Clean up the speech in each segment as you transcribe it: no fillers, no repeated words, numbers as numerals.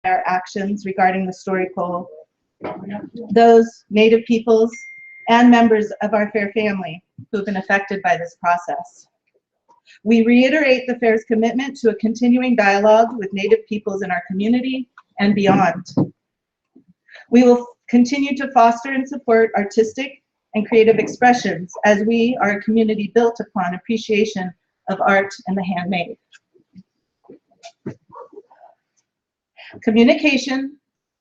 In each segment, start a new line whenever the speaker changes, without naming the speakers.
our actions regarding the story poll, those Native peoples and members of our fair family who have been affected by this process. We reiterate the fair's commitment to a continuing dialogue with Native peoples in our community and beyond. We will continue to foster and support artistic and creative expressions as we are a community built upon appreciation of art and the handmade. Communication,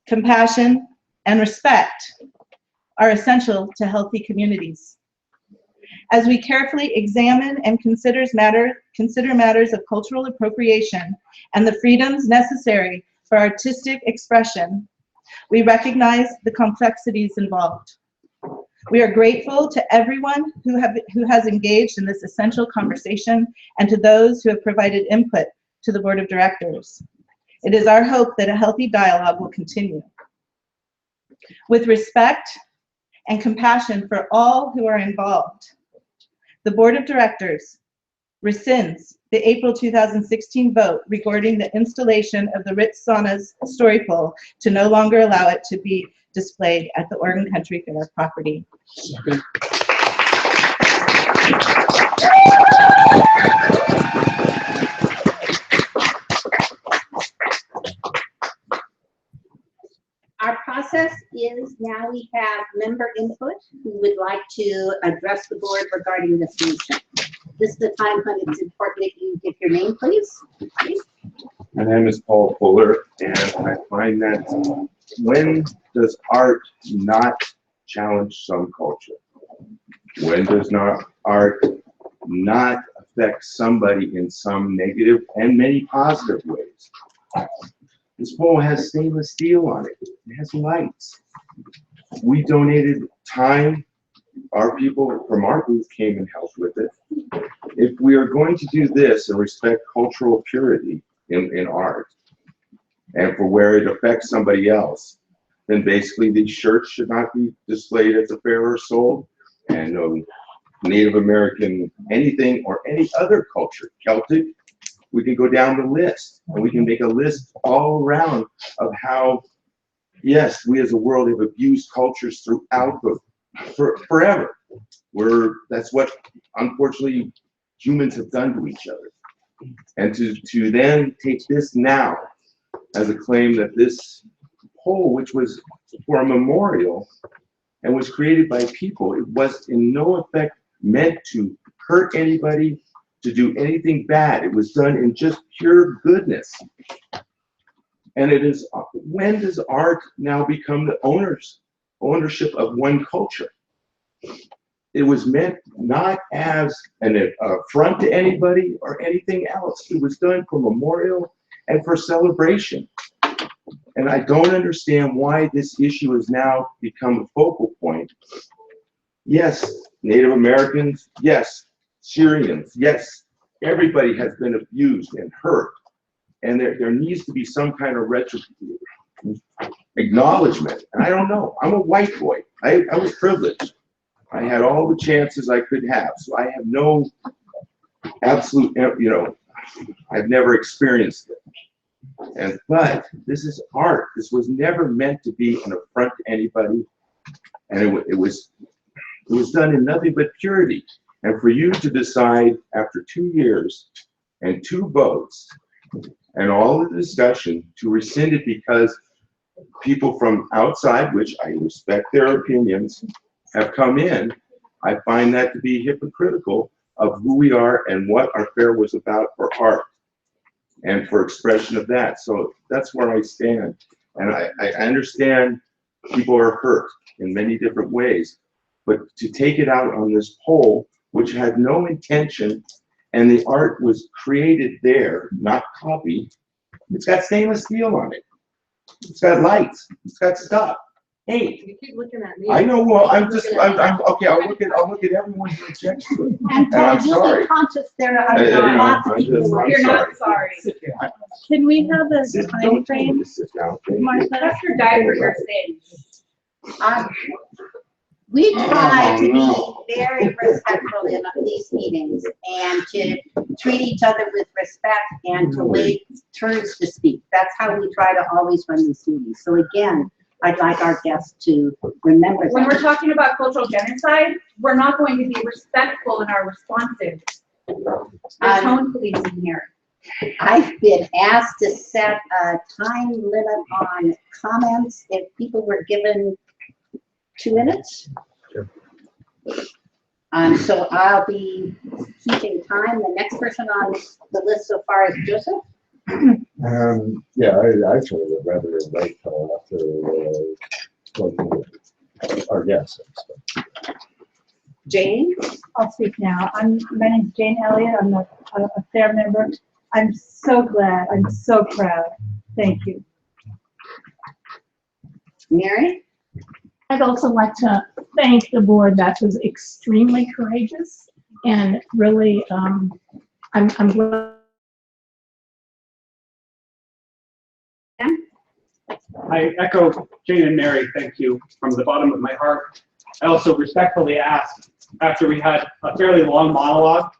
compassion, and respect are essential to healthy communities. As we carefully examine and consider matters of cultural appropriation and the freedoms necessary for artistic expression, we recognize the complexities involved. We are grateful to everyone who has engaged in this essential conversation and to those who have provided input to the Board of Directors. It is our hope that a healthy dialogue will continue. With respect and compassion for all who are involved, the Board of Directors rescinds the April 2016 vote regarding the installation of the Ritz Sauna's story pole to no longer allow it to be displayed at the Oregon Country Fair property.
Our process is now we have member input who would like to address the board regarding this motion. This is the time when it's important that you give your name, please.
My name is Paul Fuller, and I find that when does art not challenge some culture? When does not art not affect somebody in some negative and many positive ways? This pole has stainless steel on it. It has lights. We donated time. Our people from our booth came and helped with it. If we are going to do this and respect cultural purity in art, and for where it affects somebody else, then basically these shirts should not be displayed at the fair or sold, and no Native American anything or any other culture, Celtic, we can go down the list, and we can make a list all around of how, yes, we as a world have abused cultures throughout forever. That's what, unfortunately, humans have done to each other. And to then take this now as a claim that this pole, which was for a memorial and was created by people, it was in no effect meant to hurt anybody, to do anything bad. It was done in just pure goodness. And it is, when does art now become the ownership of one culture? It was meant not as an affront to anybody or anything else. It was done for memorial and for celebration. And I don't understand why this issue has now become a focal point. Yes, Native Americans, yes, Syrians, yes, everybody has been abused and hurt. And there needs to be some kind of acknowledgement. And I don't know, I'm a white boy. I was privileged. I had all the chances I could have. So I have no absolute, I've never experienced it. But this is art. This was never meant to be an affront to anybody. And it was done in nothing but purity. And for you to decide after 2 years and 2 votes and all the discussion to rescind it because people from outside, which I respect their opinions, have come in, I find that to be hypocritical of who we are and what our fair was about for art and for expression of that. So that's where I stand. And I understand people are hurt in many different ways, but to take it out on this pole, which had no intention, and the art was created there, not copied, it's got stainless steel on it. It's got lights. It's got stuff. Hey,
You keep looking at me.
I know. Well, I'm okay. I'll look at everyone who objects to it.
And
I'm
you'll
sorry.
be conscious there are lots of people.
You're
not sorry.
Can we have a time frame, Martha?
That's your diaper you're saying. We try to be very respectful in these meetings and to treat each other with respect and to wait turns to speak. That's how we try to always run these meetings. So again, I'd like our guests to remember
When
that.
we're talking about cultural genocide, we're not going to be respectful in our responses. There's tone policing here.
I've been asked to set a time limit on comments if people were given 2 minutes.
Sure.
So I'll be keeping time. The next person on the list so far is Joseph.
Yeah, I actually would rather wait till after our guests.
Jane?
I'll speak now. My name's Jane Elliott. I'm a FAIR member. I'm so glad. I'm so proud. Thank you.
Mary?
I'd also like to thank the board. That was extremely courageous and really, I'm glad.
I echo Jane and Mary, thank you from the bottom of my heart. I also respectfully ask, after we had a fairly long monologue,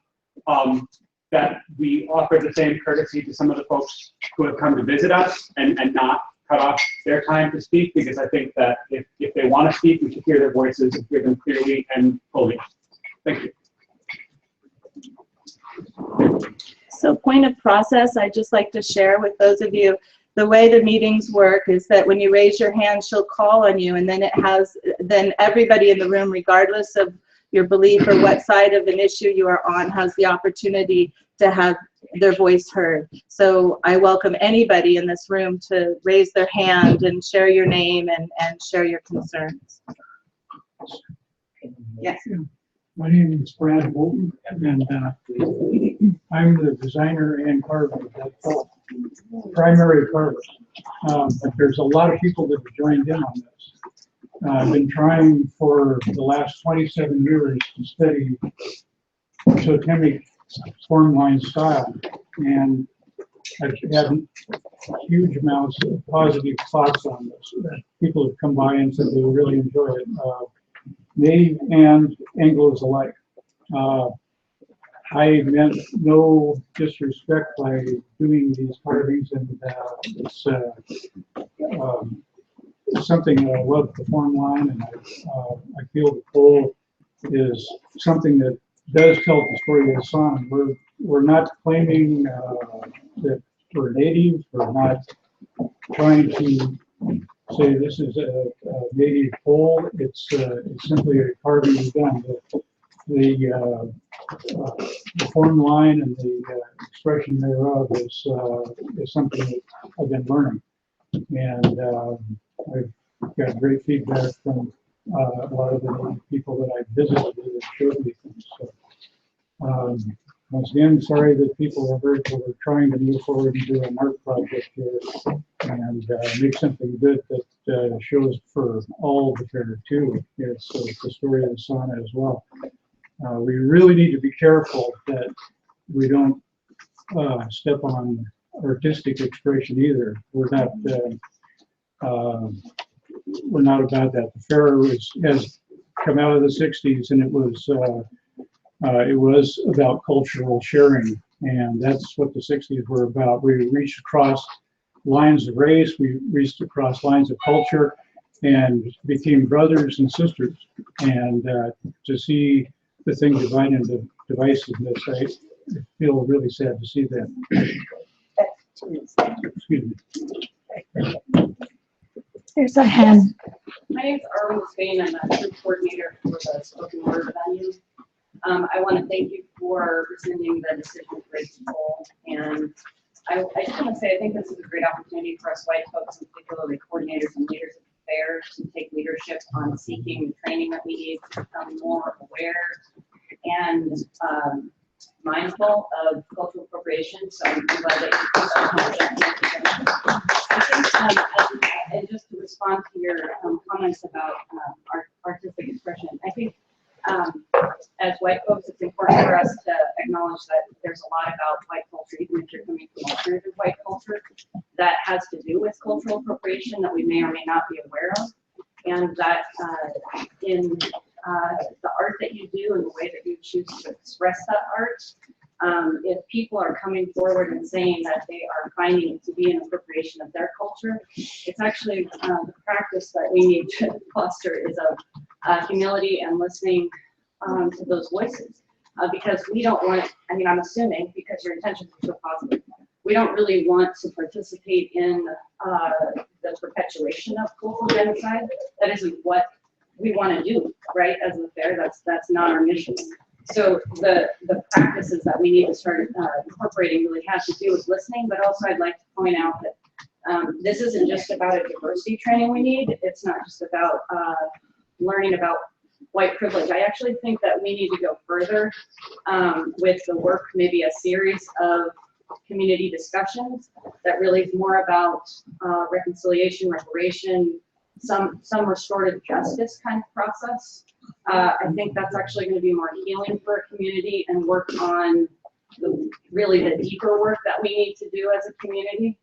that we offer the same courtesy to some of the folks who have come to visit us and not cut off their time to speak, because I think that if they want to speak, we should hear their voices and hear them clearly and fully. Thank you.
So point of process, I'd just like to share with those of you, the way the meetings work is that when you raise your hand, she'll call on you, and then everybody in the room, regardless of your belief or what side of an issue you are on, has the opportunity to have their voice heard. So I welcome anybody in this room to raise their hand and share your name and share your concerns.
Yes.
My name is Brad Bolton, and I'm the designer and carver of that fault. Primary carver. But there's a lot of people that have joined in on this. I've been trying for the last 27 years to study totemic form line style, and I've had huge amounts of positive thoughts on this. People have come by and said they really enjoy it. Native and Anglos alike. I meant no disrespect by doing these carvings, and it's something that I love, the form line, and I feel the pole is something that does tell the story of the song. We're not claiming that we're native. We're not trying to say this is a native pole. It's simply a carving we've done. The form line and the expression thereof is something that I've been learning, and I've got great feedback from a lot of the people that I've visited that showed me things. So, once again, sorry that people are trying to move forward and do an art project here and make something good that shows for all the fair too. It's the story of the sauna as well. We really need to be careful that we don't step on artistic expression either. We're not about that. The fair has come out of the 60s, and it was about cultural sharing, and that's what the 60s were about. We reached across lines of race, we reached across lines of culture, and became brothers and sisters. And to see the thing divided into divisiveness, I feel really sad to see that. Excuse me.
There's a hand.
My name is Arwen Spain. I'm a group coordinator for the spoken word venue. I want to thank you for rescinding the decision to raise the poll. And I just want to say I think this is a great opportunity for us white folks, and particularly coordinators and leaders of the fair, to take leadership on seeking the training that we need to become more aware and mindful of cultural appropriation. So I'm glad that you and just to respond to your comments about artistic expression, I think as white folks, it's important for us to acknowledge that there's a lot about white culture, even if you're coming from alternative white culture, that has to do with cultural appropriation that we may or may not be aware of. And that in the art that you do and the way that you choose to express that art. If people are coming forward and saying that they are finding it to be an appropriation of their culture, it's actually the practice that we need to foster is of humility and listening to those voices. Because we don't want, I mean, I'm assuming because your intentions are so positive, we don't really want to participate in the perpetuation of cultural genocide. That isn't what we want to do, right? As a fair, that's not our mission. So the practices that we need to start incorporating really have to do with listening, but also I'd like to point out that this isn't just about a diversity training we need. It's not just about learning about white privilege. I actually think that we need to go further with the work, maybe a series of community discussions that really is more about reconciliation, reparation, some restorative justice kind of process. I think that's actually going to be more healing for a community and work on really the deeper work that we need to do as a community.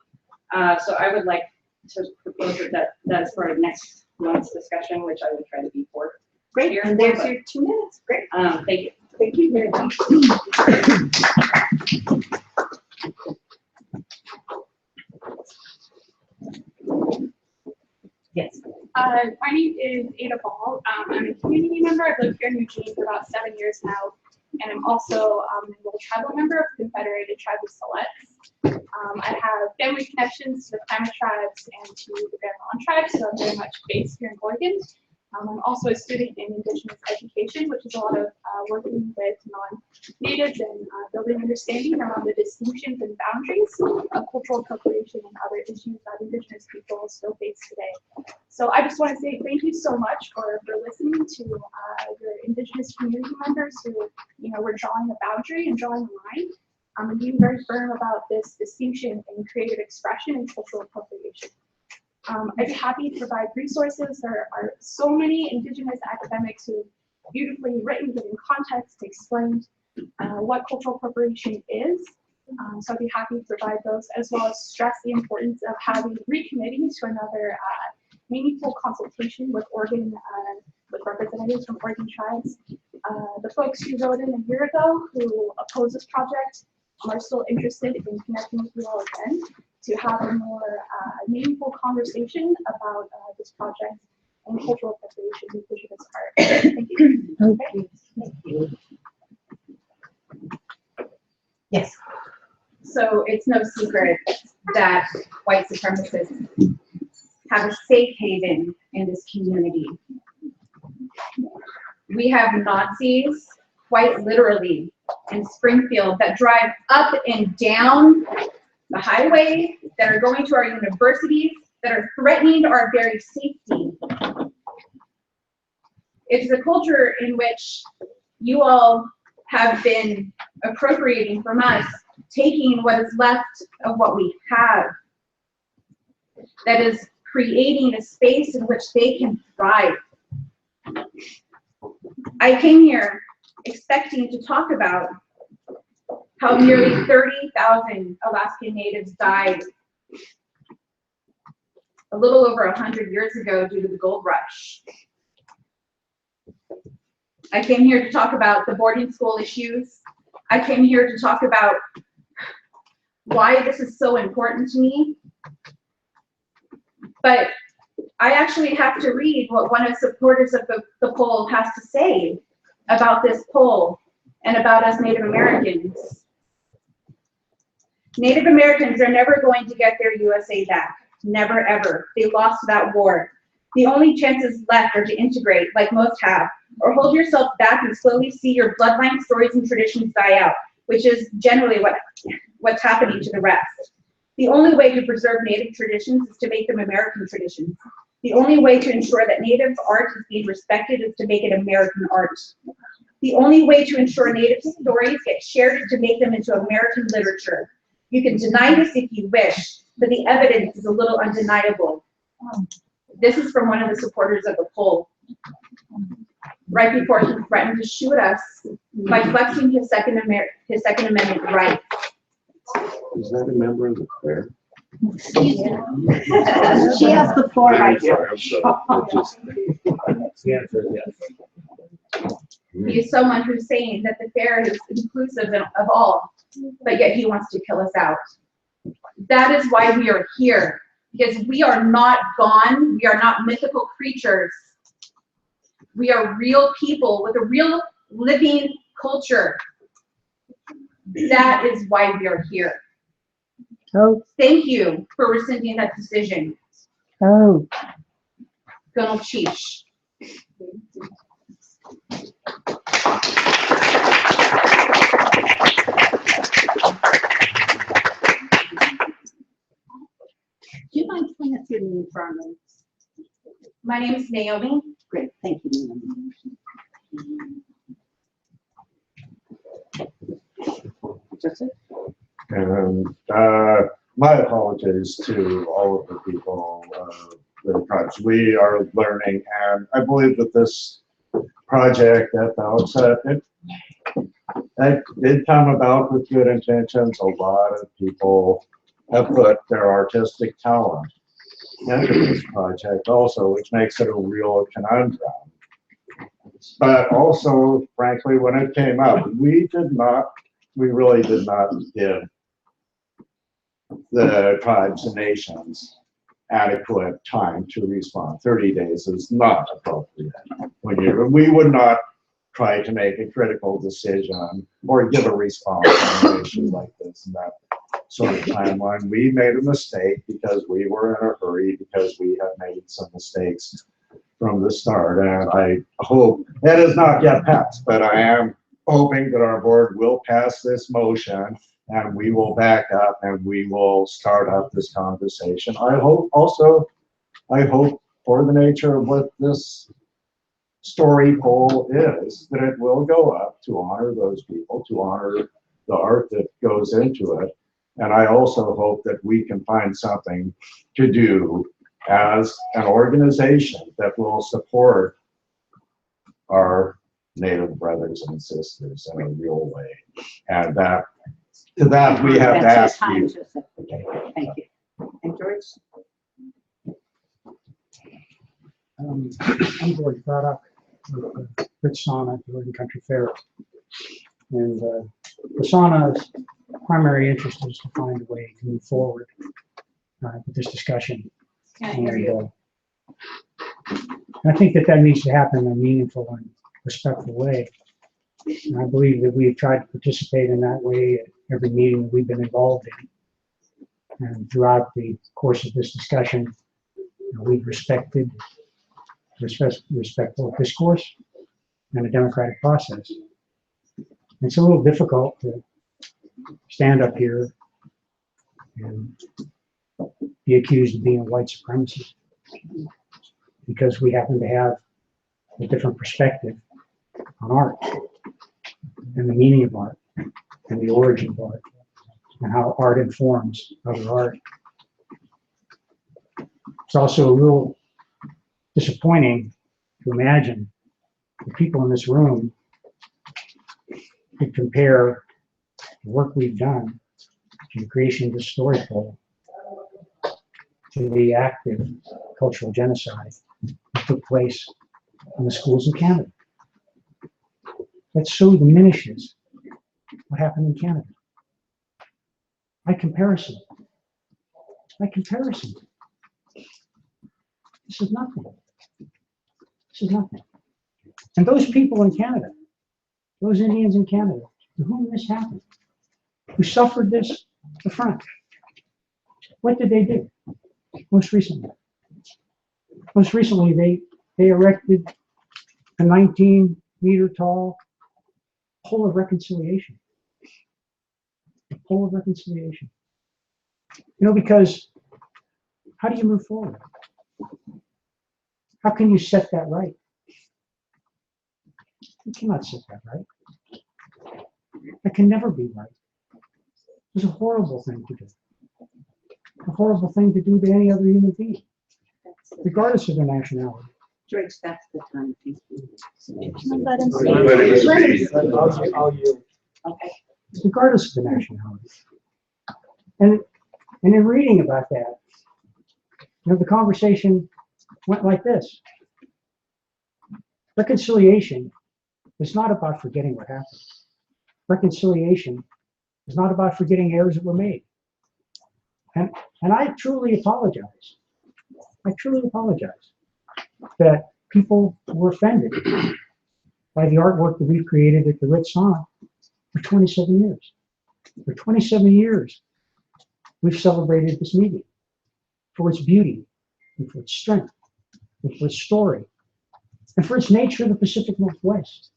So I would like to propose that that's part of next month's discussion, which I would try to be for.
Great, and there's your 2 minutes. Great.
Thank you.
Thank you very much. Yes.
My name is Ada Ball. I'm a community member. I've lived here in Eugene for about 7 years now, and I'm also an enrolled tribal member of the Confederated Tribe of Siletz. I have family connections to the Klamath tribes and to the Grand Island tribes, so I'm very much based here in Oregon. I'm also a student in Indigenous education, which is a lot of working with non-natives and building understanding around the distinctions and boundaries of cultural appropriation and other issues that Indigenous people still face today. So I just want to say thank you so much for listening to your Indigenous community members who, were drawing a boundary and drawing a line and being very firm about this distinction in creative expression and cultural appropriation. I'd be happy to provide resources. There are so many Indigenous academics who have beautifully written, given context, explained what cultural appropriation is. So I'd be happy to provide those, as well as stress the importance of having recommitting to another meaningful consultation with Oregon, with representatives from Oregon tribes. The folks who wrote in a year ago who oppose this project are still interested in connecting with you all again to have a more meaningful conversation about this project and cultural appropriation and Indigenous art. Thank you.
Okay. Thank you. Yes.
So it's no secret that white supremacists have a safe haven in this community. We have Nazis, quite literally, in Springfield that drive up and down the highway, that are going to our universities, that are threatening our very safety. It's a culture in which you all have been appropriating from us, taking what is left of what we have, that is creating a space in which they can thrive. I came here expecting to talk about how nearly 30,000 Alaskan Natives died a little over 100 years ago due to the gold rush. I came here to talk about the boarding school issues. I came here to talk about why this is so important to me. But I actually have to read what one of the supporters of the poll has to say about this poll and about us Native Americans. Native Americans are never going to get their USA back. Never, ever. They lost that war. The only chances left are to integrate, like most have, or hold yourself back and slowly see your bloodline stories and traditions die out, which is generally what's happening to the rest. The only way to preserve Native traditions is to make them American traditions. The only way to ensure that Native art is being respected is to make it American art. The only way to ensure Native stories get shared is to make them into American literature. You can deny this if you wish, but the evidence is a little undeniable. This is from one of the supporters of the poll, right before he threatened to shoot us by flexing his Second Amendment rights.
Is that a member of the fair?
She has the floor right now.
I'm sorry. The answer is yes.
He is someone who's saying that the fair is inclusive of all, but yet he wants to kill us out. That is why we are here, because we are not gone. We are not mythical creatures. We are real people with a real living culture. That is why we are here.
Oh,
Thank you for rescinding that decision.
oh.
Gunal Chief.
Do you mind telling us your name for our minutes?
My name is Naomi.
Great, thank you, Naomi. Joseph?
And my apologies to all of the people that are project. We are learning, and I believe that this project at the outset, it did come about with good intentions. A lot of people have put their artistic talent into this project also, which makes it a real conundrum. But also, frankly, when it came up, we really did not give the tribes and nations adequate time to respond. 30 days is not appropriate. We would not try to make a critical decision or give a response on an issue like this in that sort of timeline. We made a mistake because we were in a hurry, because we had made some mistakes from the start. And I hope that is not yet passed, but I am hoping that our board will pass this motion and we will back up and we will start up this conversation. I hope for the nature of what this story poll is, that it will go up to honor those people, to honor the art that goes into it. And I also hope that we can find something to do as an organization that will support our Native brothers and sisters in a real way. And to that we have to
That's
ask
your time,
you.
Joseph. Okay, thank you. And George?
I'm George Braddock, Rich Sauna at the Oregon Country Fair. And the Sauna's primary interest is to find a way to move forward with this discussion. And I think that needs to happen in a meaningful and respectful way. And I believe that we've tried to participate in that way at every meeting that we've been involved in. And throughout the course of this discussion, we've respected respectful discourse and a democratic process. It's a little difficult to stand up here and be accused of being a white supremacist because we happen to have a different perspective on art and the meaning of art and the origin of art and how art informs other art. It's also a little disappointing to imagine the people in this room could compare the work we've done to the creation of this story poll to the active cultural genocide that took place in the schools in Canada. That so diminishes what happened in Canada. By comparison, this is nothing. This is nothing. And those people in Canada, those Indians in Canada, to whom this happened, who suffered this the front, what did they do most recently? Most recently, they erected a 19-meter tall pole of reconciliation. A pole of reconciliation. You know, because how do you move forward? How can you set that right? You cannot set that right. That can never be right. It's a horrible thing to do. A horrible thing to do to any other human being, regardless of their nationality.
George, that's the time. Thank you.
Let him
speak. Okay.
Regardless of the nationality. And in reading about that, you know, the conversation went like this. Reconciliation is not about forgetting what happened. Reconciliation is not about forgetting errors that were made. And I truly apologize. I truly apologize that people were offended by the artwork that we've created at the Ritz Sauna for 27 years. For 27 years, we've celebrated this meeting for its beauty, and for its strength, and for its story, and for its nature of the Pacific Northwest.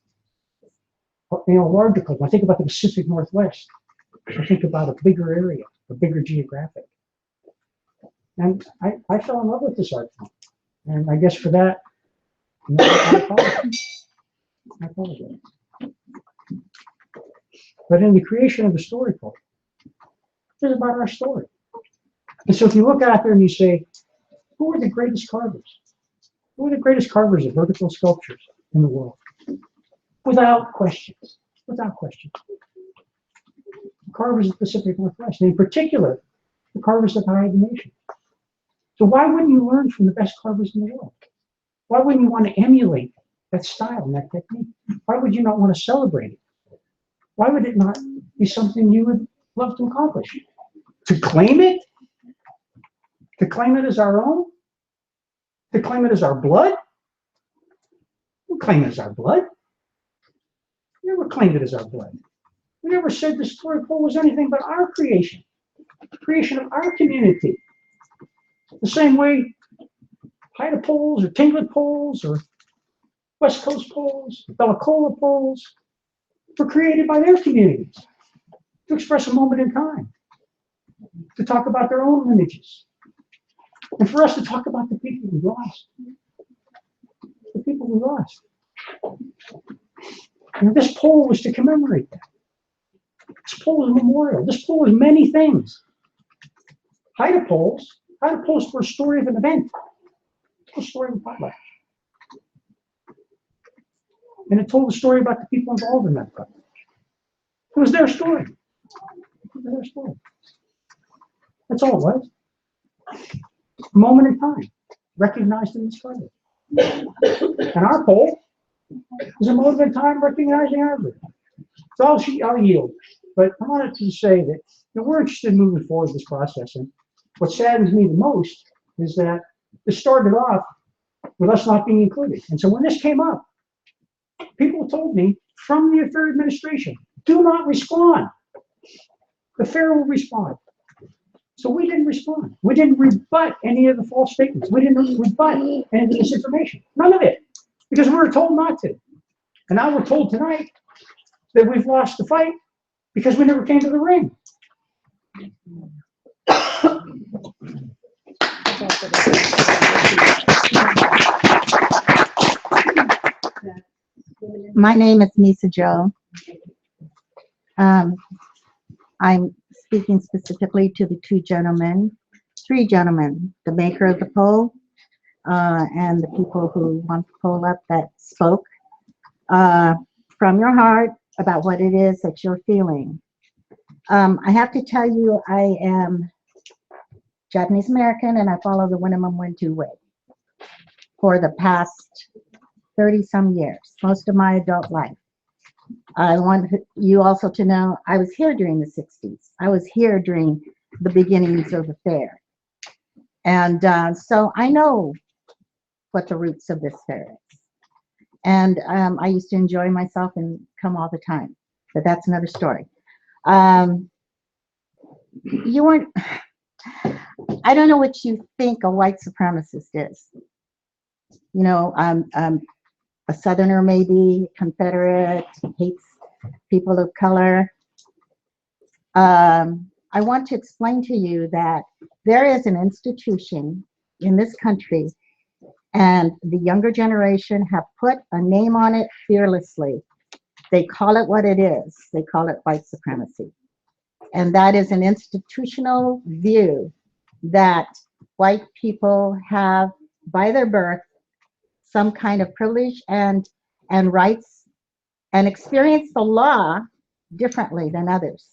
You know, larger, when I think about the Pacific Northwest, I think about a bigger area, a bigger geographic. And I fell in love with this art form. And I guess for that, you know, I apologize. I apologize. But in the creation of the story code, it's about our story. And so if you look out there and you say, who are the greatest carvers? Who are the greatest carvers of vertical sculptures in the world? Without questions. Without question. The carvers of the Pacific Northwest, and in particular, the carvers of higher nation. So why wouldn't you learn from the best carvers in the world? Why wouldn't you want to emulate that style and that technique? Why would you not want to celebrate it? Why would it not be something you would love to accomplish? To claim it? To claim it as our own? To claim it as our blood? We claim it as our blood. We never claimed it as our blood. We never said the story pole was anything but our creation. The creation of our community. The same way Haida poles or Tlingit poles or West Coast poles, Bella Cola poles were created by their communities to express a moment in time, to talk about their own lineages, and for us to talk about the people we lost. The people we lost. And this pole was to commemorate that. This pole is a memorial. This pole is many things. Haida poles were a story of an event. It's a story of a potluck. And it told the story about the people involved in that potluck. It was their story. It was their story. That's all it was. A moment in time, recognized in this photo. And our pole is a moment in time recognizing our group. So I'll yield. But I wanted to say that we're interested in moving forward with this process. And what saddens me the most is that this started off with us not being included. And so when this came up, people told me from the Fair Administration, do not respond. The Fair will respond. So we didn't respond. We didn't rebut any of the false statements. We didn't rebut any of the misinformation. None of it. Because we were told not to. And now we're told tonight that we've lost the fight because we never came to the ring.
My name is Misa Joe. I'm speaking specifically to the three gentlemen, the maker of the poll, and the people who want the poll up that spoke from your heart about what it is that you're feeling. I have to tell you, I am Japanese American and I follow the Winnemem Wintu way for the past 30-some years, most of my adult life. I want you also to know I was here during the 60s. I was here during the beginnings of the fair. And so I know what the roots of this fair is. And I used to enjoy myself and come all the time, but that's another story. You weren't, I don't know what you think a white supremacist is. You know, a Southerner maybe, Confederate, hates people of color. I want to explain to you that there is an institution in this country and the younger generation have put a name on it fearlessly. They call it what it is. They call it white supremacy. And that is an institutional view that white people have by their birth some kind of privilege and rights and experience the law differently than others.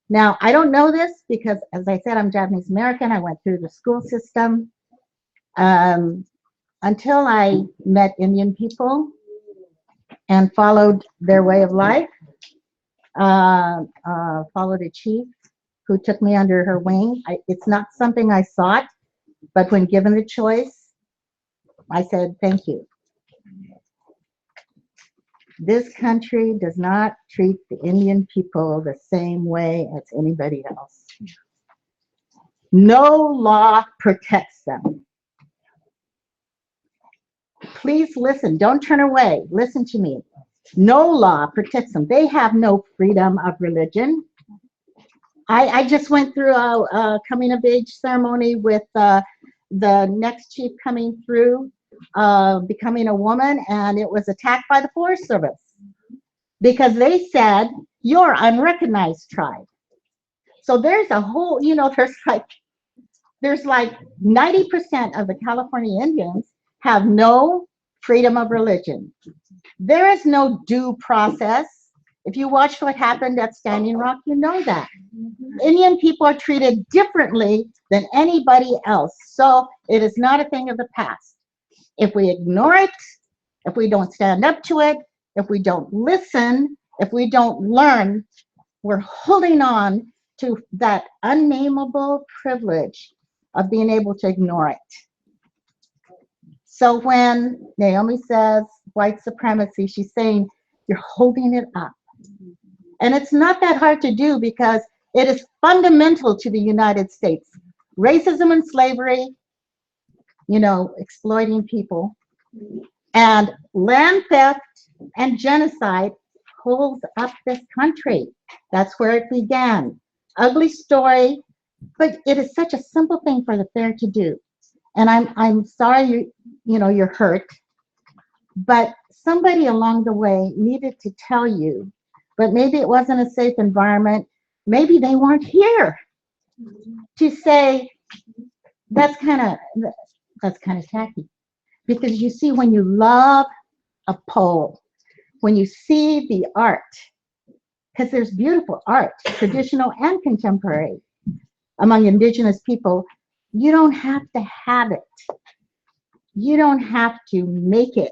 Now, I don't know this because, as I said, I'm Japanese American. I went through the school system until I met Indian people. and followed their way of life. Followed a chief who took me under her wing. It's not something I sought, but when given the choice, I said, thank you. This country does not treat the Indian people the same way as anybody else. No law protects them. Please listen, don't turn away, listen to me. No law protects them. They have no freedom of religion. I just went through a coming of age ceremony with the next chief coming through, becoming a woman, and it was attacked by the Forest Service because they said, you're unrecognized tribe. So there's a whole, you know, there's like 90% of the California Indians have no freedom of religion. There is no due process. If you watched what happened at Standing Rock, you know that. Indian people are treated differently than anybody else. So it is not a thing of the past. If we ignore it, if we don't stand up to it, if we don't listen, if we don't learn, we're holding on to that unnameable privilege of being able to ignore it. So when Naomi says white supremacy, she's saying you're holding it up. And it's not that hard to do because it is fundamental to the United States. Racism and slavery, you know, exploiting people, and land theft and genocide holds up this country. That's where it began. Ugly story, but it is such a simple thing for the fair to do. And I'm sorry you know you're hurt, but somebody along the way needed to tell you, but maybe it wasn't a safe environment. Maybe they weren't here to say that's kind of tacky. Because you see, when you love a pole, when you see the art, because there's beautiful art, traditional and contemporary, among indigenous people, you don't have to have it. You don't have to make it.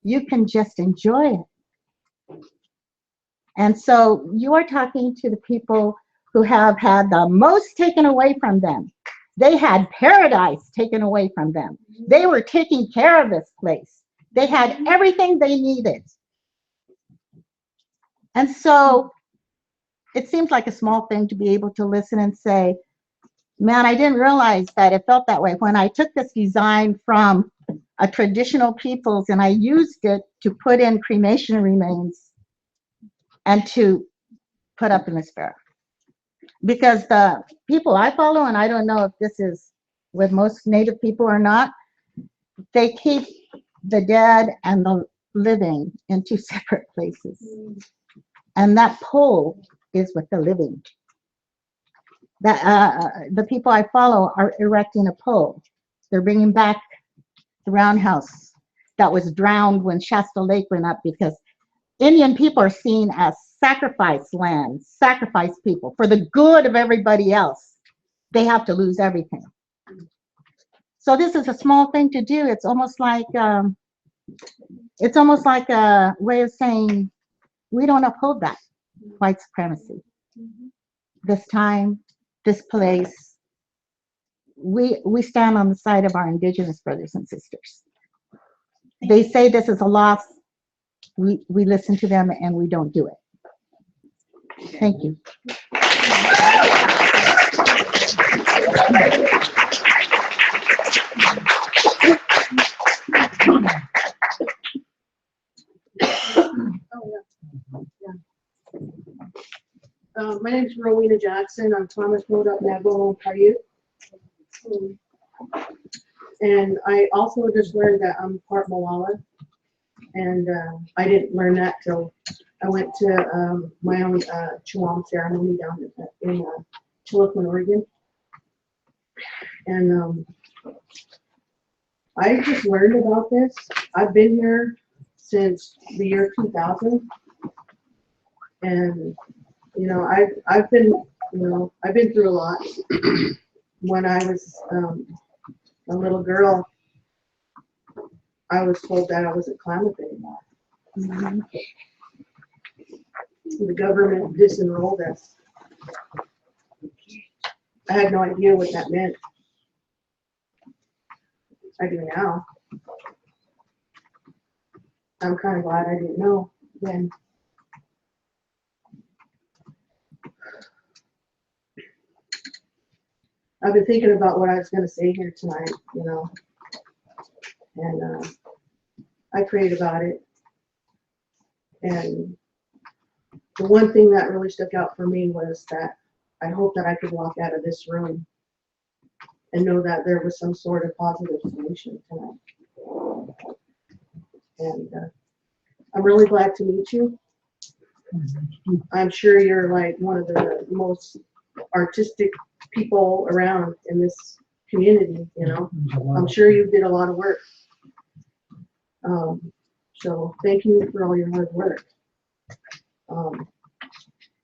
You can just enjoy it. And so you are talking to the people who have had the most taken away from them. They had paradise taken away from them. They were taking care of this place. They had everything they needed. And so it seems like a small thing to be able to listen and say, man, I didn't realize that it felt that way. When I took this design from a traditional peoples and I used it to put in cremation remains and to put up in this fair. Because the people I follow, and I don't know if this is with most Native people or not, they keep the dead and the living in two separate places. And that pole is with the living. That the people I follow are erecting a pole. They're bringing back the roundhouse that was drowned when Shasta Lake went up, because Indian people are seen as sacrifice land, sacrifice people for the good of everybody else. They have to lose everything. So this is a small thing to do. It's almost like a way of saying we don't uphold that white supremacy. This time, this place, we stand on the side of our indigenous brothers and sisters. They say this is a loss. We listen to them and we don't do it. Thank you.
My name is Rowena Jackson. I'm Thomas Road up Navajo Paiute. And I also just learned that I'm part Malala. And I didn't learn that till I went to my own Chihuahua ceremony down in Chiloquin, Oregon. And I just learned about this. I've been here since the year 2000. And you know, I've been through a lot. When I was a little girl, I was told that I wasn't Klamath anymore. The government disenrolled us. I had no idea what that meant. I do now. I'm kind of glad I didn't know then. I've been thinking about what I was going to say here tonight, you know, and I prayed about it. And the one thing that really stuck out for me was that I hope that I could walk out of this room and know that there was some sort of positive solution tonight. And I'm really glad to meet you. I'm sure you're like one of the most artistic people around in this community, you know. I'm sure you did a lot of work. So thank you for all your hard work.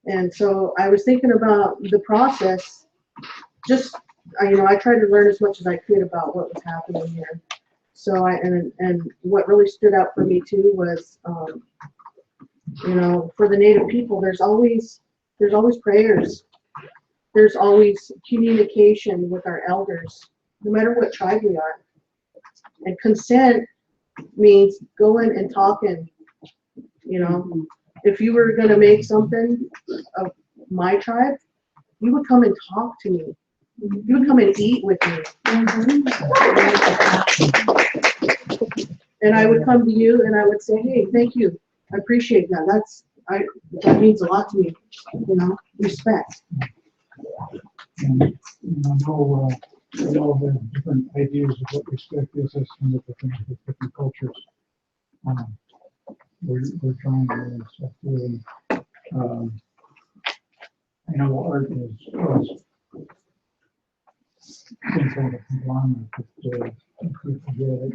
And so I was thinking about the process. Just, you know, I tried to learn as much as I could about what was happening here. So and what really stood out for me too was, you know, for the Native people, there's always prayers. There's always communication with our elders, no matter what tribe we are. And consent means going and talking. You know, if you were going to make something of my tribe, you would come and talk to me. You would come and eat with me. And I would come to you and I would say, hey, thank you. I appreciate that. That means a lot to me. You know, respect.
And I know we all have different ideas of what respect is as some of the things with different cultures. We're trying to stuff through. I know art was been kind of conglomerate, but we forget it.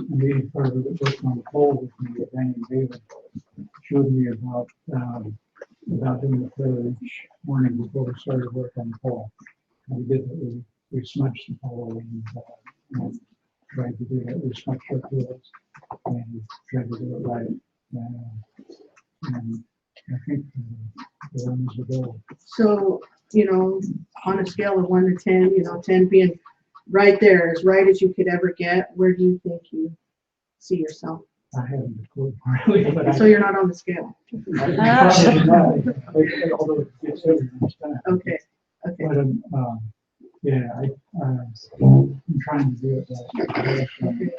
Maybe part of it worked on the pole with me, Danny David showed me about doing the prayer each morning before we started work on the pole. And we did that. We smudged the pole and tried to do it. We smudged our tools and tried to do it right. And I think the one is the goal.
So, you know, on a scale of 1 to 10, you know, 10 being right there, as right as you could ever get, where do you think you see yourself?
I haven't a clue really, but
so you're not on the scale.
Although it's every time.
Okay. Okay.
But yeah, I'm trying to do it right.
Okay.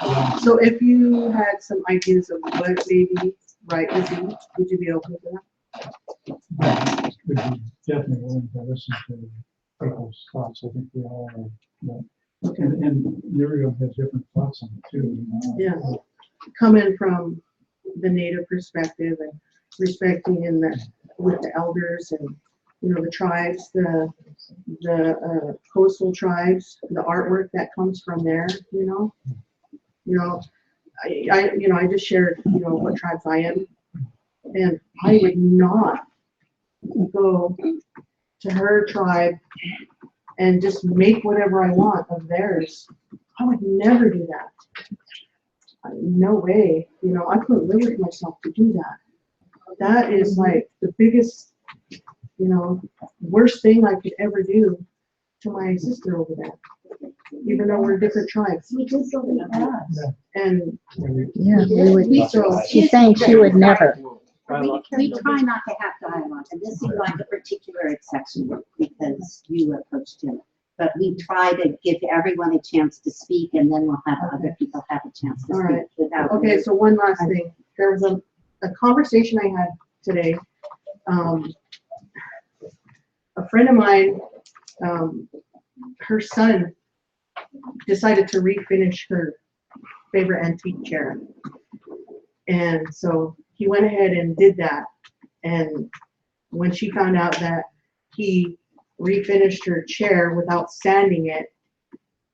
So if you had some ideas of what maybe right would be, would you be open to that?
Would be definitely willing to listen to people's thoughts. I think we all are. But, and Miriam has different thoughts on it too. You know?
Yeah. Coming from the Native perspective and respecting with the elders and, you know, the tribes, the coastal tribes, the artwork that comes from there, you know, I just shared, you know, what tribes I am, and I would not go to her tribe and just make whatever I want of theirs. I would never do that. No way. You know, I couldn't live with myself to do that. That is like the biggest, you know, worst thing I could ever do to my sister over there. Even though we're different tribes.
We just don't do that.
And
Yeah, we would.
so
She's saying she would never.
We try not to have dialogue, and this seemed like a particular exception because you approached him. But we try to give everyone a chance to speak, and then we'll have other people have a chance to
All
speak
right.
without.
Okay, so one last thing. There was a conversation I had today. A friend of mine, her son decided to refinish her favorite antique chair. And so he went ahead and did that. And when she found out that he refinished her chair without sanding it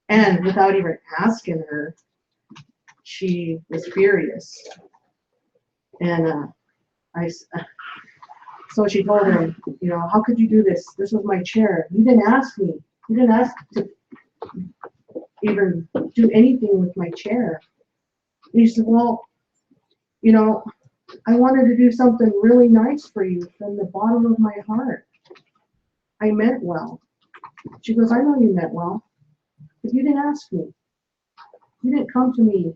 and without even asking her, she was furious. And so she told him, you know, how could you do this? This was my chair. You didn't ask me. You didn't ask to even do anything with my chair. And he said, well, you know, I wanted to do something really nice for you from the bottom of my heart. I meant well. She goes, I know you meant well, but you didn't ask me. You didn't come to me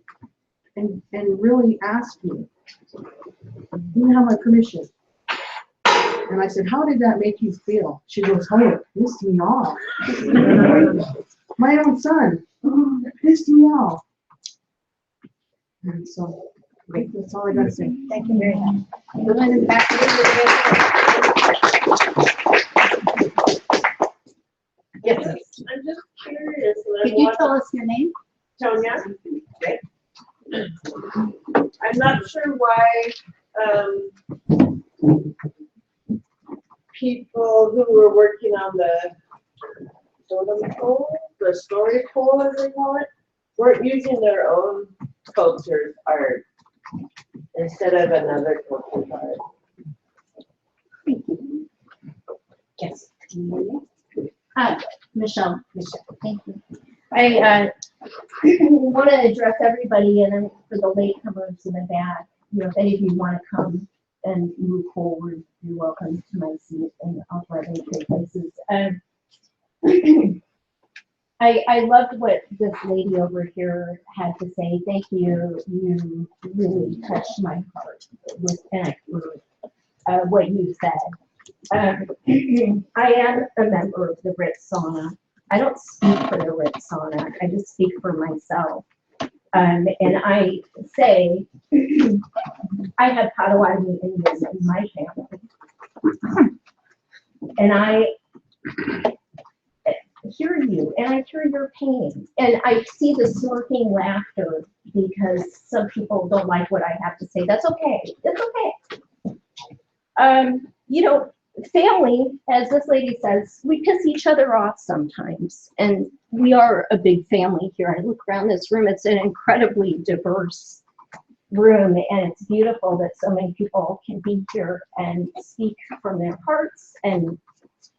and really ask me. You didn't have my permission. And I said, how did that make you feel? She goes, oh, it pissed me off. My own son, it pissed me off. And so, that's all I gotta say.
Thank you very much. Going back to you. Yes.
I'm just curious.
Could you tell us your name?
Tonya. I'm not sure why people who were working on the totem pole, the story pole as they call it, weren't using their own culture's art instead of another culture's art.
Yes.
Michelle, thank you. I want to address everybody, and then for the latecomers in the back, you know, if any of you want to come and move forward, you're welcome to my seat, and I'll try to take places. I loved what this lady over here had to say. Thank you. You really touched my heart with what you said. I am a member of the Ritz Sauna. I don't speak for the Ritz Sauna. I just speak for myself. And I say I have Potawatomi Indians in my family. And I hear you, and I hear your pain. And I see the smirking laughter because some people don't like what I have to say. That's okay. It's okay. You know, family, as this lady says, we piss each other off sometimes. And we are a big family here. I look around this room, it's an incredibly diverse room, and it's beautiful that so many people can be here and speak from their hearts and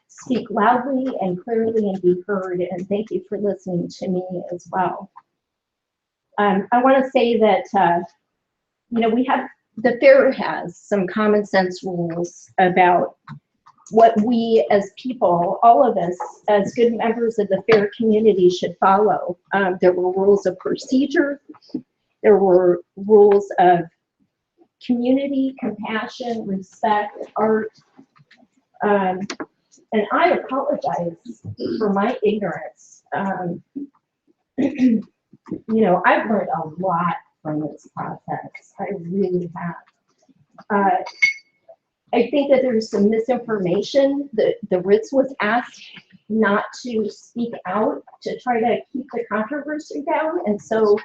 speak loudly and clearly and be heard. And thank you for listening to me as well. I want to say that, you know, the fair has some common sense rules about what we as people, all of us as good members of the fair community should follow. There were rules of procedure. There were rules of community, compassion, respect, art. And I apologize for my ignorance. You know, I've learned a lot from this process. I really have. I think that there's some misinformation. The Ritz was asked not to speak out to try to keep the controversy down. And so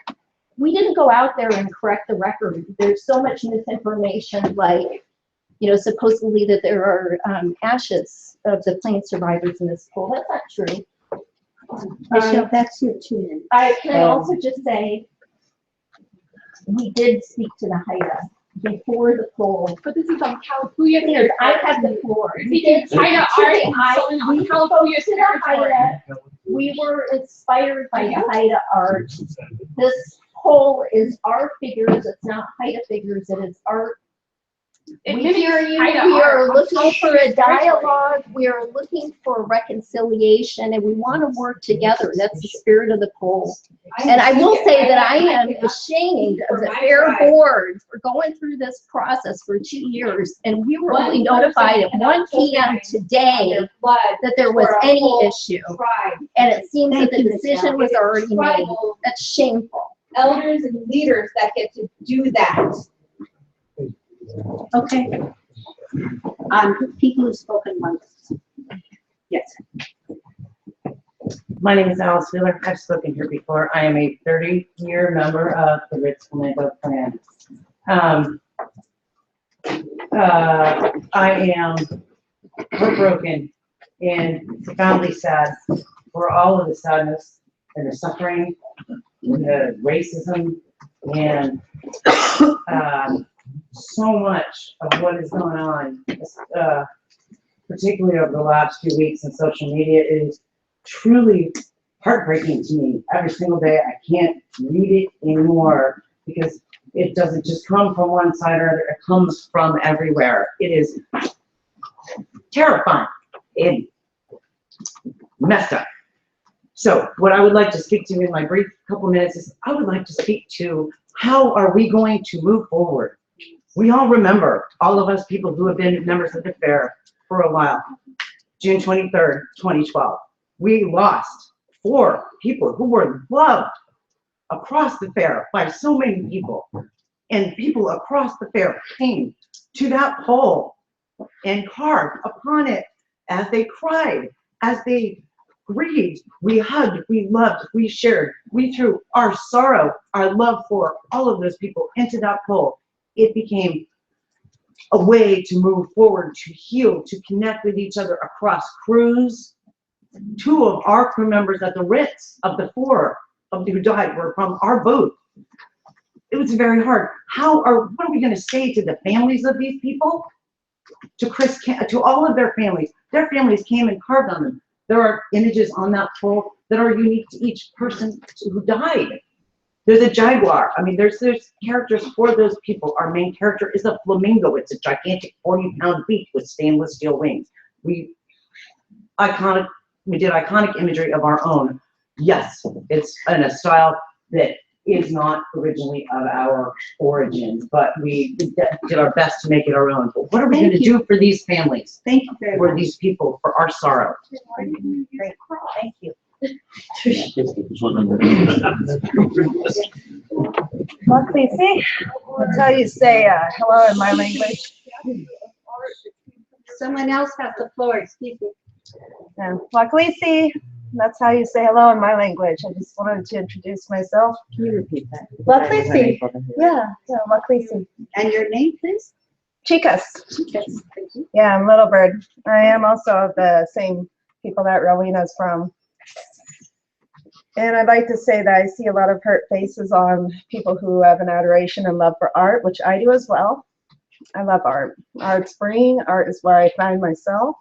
we didn't go out there and correct the record. There's so much misinformation, like, you know, supposedly that there are ashes of the plane survivors in this pool. That's not true.
Michelle, that's your 2 minutes.
Can I also just say, we did speak to the HIDA before the poll.
But this is on California.
I had the floor.
We did HIDA art.
We spoke to the HIDA. We were inspired by the HIDA art. This poll is our figures. It's not HIDA figures. It is art. We hear you. We are looking for a dialogue. We are looking for reconciliation, and we want to work together. That's the spirit of the poll. And I will say that I am ashamed of the fair board for going through this process for 2 years, and we were only notified at 1 p.m. today that there was any issue. And it seems that the decision was already made. That's shameful.
Elders and leaders that get to do that.
Okay. People who've spoken once. Yes.
My name is Alice Wheeler. I've spoken here before. I am a 30-year member of the Ritz Flamingo Clan. I am heartbroken and profoundly sad for all of the sadness and the suffering and the racism and so much of what is going on, particularly over the last few weeks on social media. It is truly heartbreaking to me every single day. I can't read it anymore because It doesn't just come from one side or other, it comes from everywhere. It is terrifying and messed up. So what I would like to speak to in my brief couple minutes is I would like to speak to how are we going to move forward? We all remember, all of us people who have been members of the fair for a while, June 23rd, 2012. We lost 4 people who were loved across the fair by so many people. And people across the fair came to that pole and carved upon it as they cried, as they grieved. We hugged, we loved, we shared. We threw our sorrow, our love for all of those people into that pole. It became a way to move forward, to heal, to connect with each other across crews. 2 of our crew members at the Ritz of the 4 who died were from our boat. It was very hard. What are we going to say to the families of these people? To all of their families. Their families came and carved on them. There are images on that pole that are unique to each person who died. There's a jaguar. I mean, there's characters for those people. Our main character is a flamingo. It's a gigantic 40-pound beak with stainless steel wings. We did iconic imagery of our own. Yes, it's in a style that is not originally of our origins, but we did our best to make it our own. But what are we going to do for these families?
Thank you very much.
For these people, for our sorrow?
Great. Thank you.
Mark Lisi, that's how you say hello in my language.
Someone else has the floor, excuse me.
Yeah. Mark Lisi, that's how you say hello in my language. I just wanted to introduce myself.
Can you repeat that?
Mark Lisi. Yeah, Mark Lisi.
And your name, please?
Chicas.
Chicas. Thank you.
Yeah, I'm Little Bird. I am also the same people that Rowena's from. And I'd like to say that I see a lot of hurt faces on people who have an adoration and love for art, which I do as well. I love art. Art's freeing. Art is where I find myself.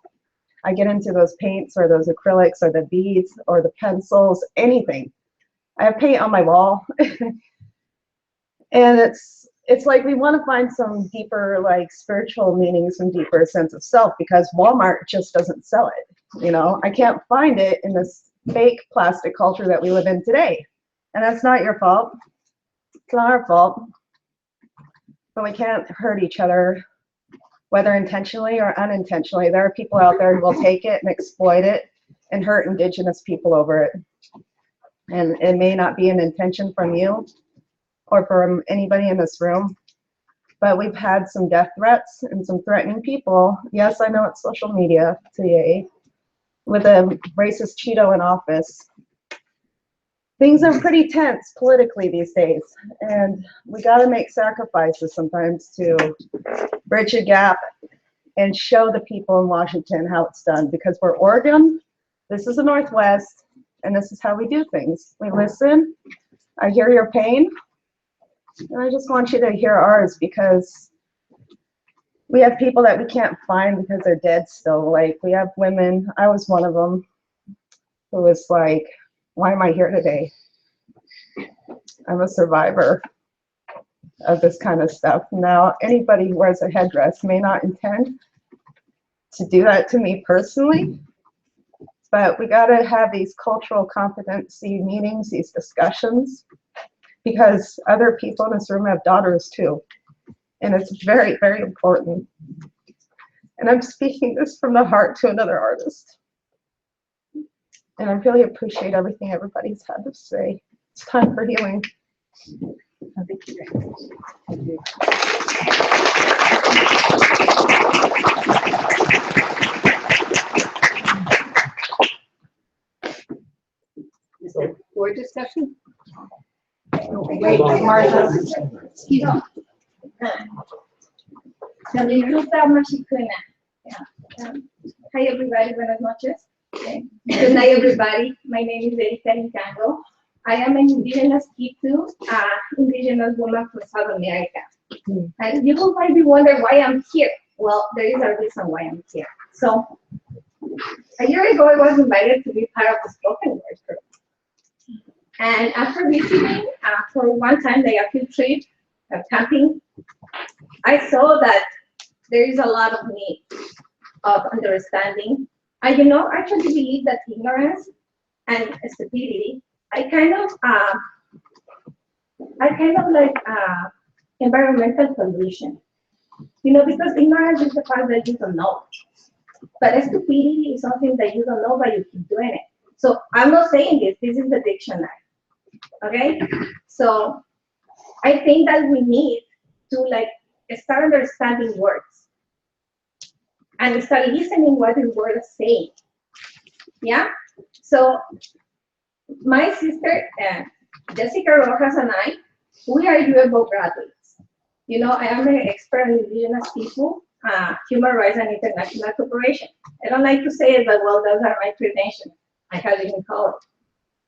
I get into those paints or those acrylics or the beads or the pencils, anything. I have paint on my wall. And it's like we want to find some deeper, like, spiritual meaning, some deeper sense of self, because Walmart just doesn't sell it. You know, I can't find it in this fake plastic culture that we live in today. And that's not your fault. It's not our fault. But we can't hurt each other, whether intentionally or unintentionally. There are people out there who will take it and exploit it and hurt Indigenous people over it. And it may not be an intention from you or from anybody in this room, but we've had some death threats and some threatening people. Yes, I know it's social media today, with a racist Cheeto in office. Things are pretty tense politically these days, and we got to make sacrifices sometimes to bridge a gap and show the people in Washington how it's done, because we're Oregon, this is the Northwest, and this is how we do things. We listen, I hear your pain, and I just want you to hear ours, because we have people that we can't find because they're dead still. Like, we have women, I was one of them, who was like, why am I here today? I'm a survivor of this kind of stuff. Now, anybody who wears a headdress may not intend to do that to me personally, but we got to have these cultural competency meetings, these discussions, because other people in this room have daughters too. And it's very, very important. And I'm speaking this from the heart to another artist. And I really appreciate everything everybody's had to say. It's time for healing.
Thank you. Is there more discussion? Wait, Martha. Excuse me.
Hi everybody, buenas noches. Good night everybody. My name is Erika Ricango. I am an indigenous Kitu, indigenous woman from South America. And you will probably wonder why I'm here. Well, there is a reason why I'm here. So, a year ago I was invited to be part of the spoken word group. And after visiting, for one time they field trip camping, I saw that there is a lot of need of understanding. And I truly believe that ignorance and stupidity, I kind of like environmental pollution. Because ignorance is the fact that you don't know. But stupidity is something that you don't know, but you keep doing it. So I'm not saying this is the dictionary. Okay? So I think that we need to like start understanding words and start listening what the word is saying. Yeah? So my sister, Jessica Rojas, and I, we are UFO graduates. I am an expert in indigenous people, human rights, and international cooperation. I don't like to say it, but well, those are my credentials. I have it in college.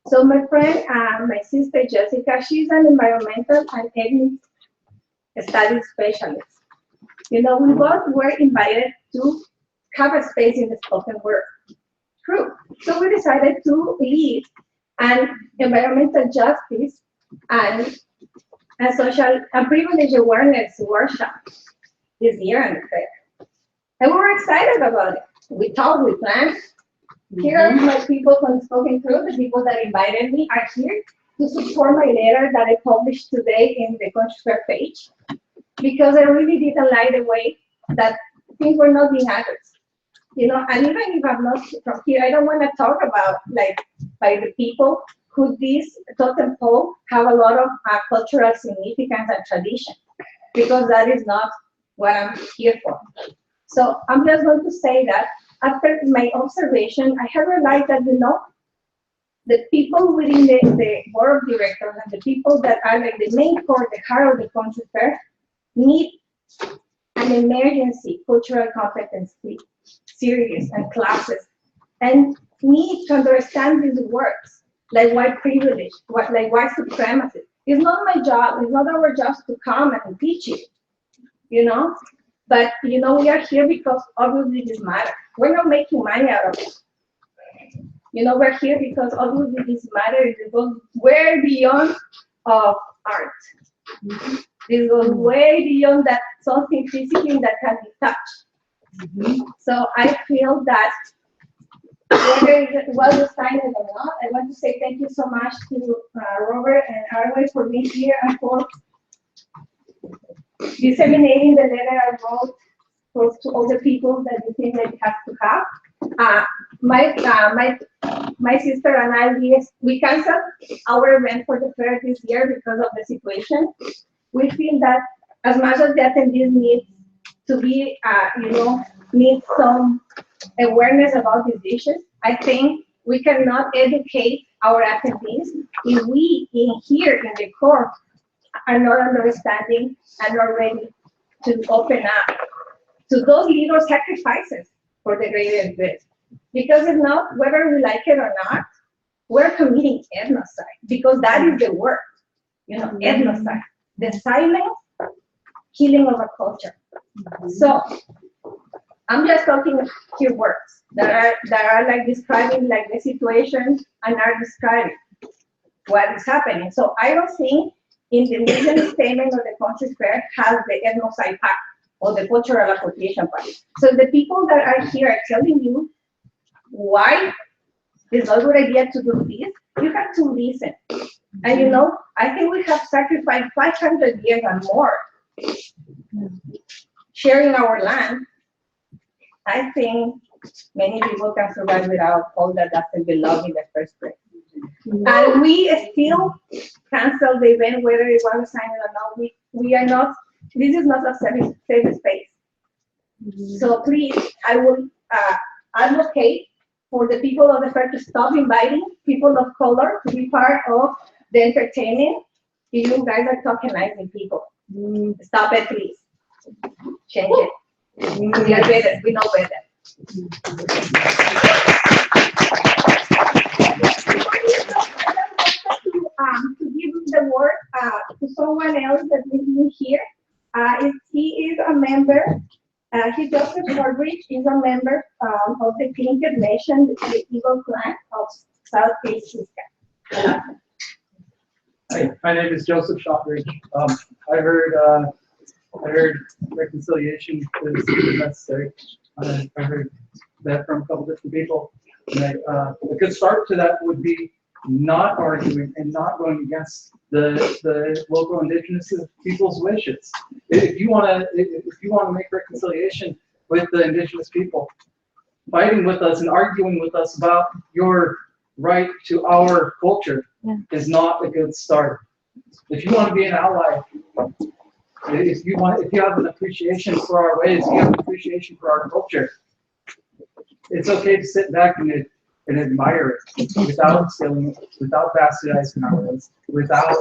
So my friend, my sister Jessica, she's an environmental and ethnic studies specialist. We both were invited to have a space in the spoken word group. So we decided to lead an environmental justice and social and privilege awareness workshop this year in the fair. And we were excited about it. We talked, we planned. Here are my people from Spoken Through, the people that invited me are here to support my letter that I published today in the Country Fair page, because I really didn't like the way that things were not being addressed. And even if I'm not from here, I don't want to talk about by the people who this totem pole have a lot of cultural significance and tradition, because that is not what I'm here for. So I'm just going to say that after my observation, I have realized that, the people within the board of directors and the people that are like the main core, the heart of the Country Fair, need an emergency cultural competency series and classes, and need to understand these words, like white privilege, like white supremacy. It's not my job, it's not our job to come and teach you, but we are here because obviously this matters. We're not making money out of it. We're here because obviously this matters. It goes way beyond of art. It goes way beyond that something physically that can be touched. So I feel that whether it was assigned or not, I want to say thank you so much to Robert and Arway for being here and for disseminating the letter I wrote to all the people that you think that you have to have. My sister and I, we canceled our event for the fair this year because of the situation. We feel that as much as the attendees need to be, need some awareness about these issues, I think we cannot educate our attendees if we here in the core are not understanding and not ready to open up to those little sacrifices for the greater good. Because if not, whether we like it or not, we're committing ethnocide, because that is the word, ethnocide, the silent killing of a culture. So I'm just talking few words that are like describing like the situation and are describing what is happening. So I don't think in the mission statement of the Country Fair has the ethnocide part or the cultural appropriation part. So the people that are here are telling you why it's not a good idea to do this, you have to listen. And I think we have sacrificed 500 years and more sharing our land. I think many people can survive without all that doesn't belong in the first place. And we still cancel the event, whether it was assigned or not. We are not, this is not a safe space. So please, I will advocate for the people of the fair to stop inviting people of color to be part of the entertainment. You guys are tokenizing people. Stop it, please. Change it. We are better. We know better. To give the word to someone else that is here. He is a member. He Joseph Norbridge is a member of the Tlingit Nation, the Eagle Clan of Southeast Cisco.
Hi, my name is Joseph Shopridge. I heard reconciliation is necessary. I heard that from a couple different people. And a good start to that would be not arguing and not going against the local indigenous people's wishes. If you want to make reconciliation with the indigenous people, fighting with us and arguing with us about your right to our culture is not a good start. If you want to be an ally, if you have an appreciation for our ways, you have an appreciation for our culture, it's okay to sit back and admire it without stealing it, without bastardizing our ways, without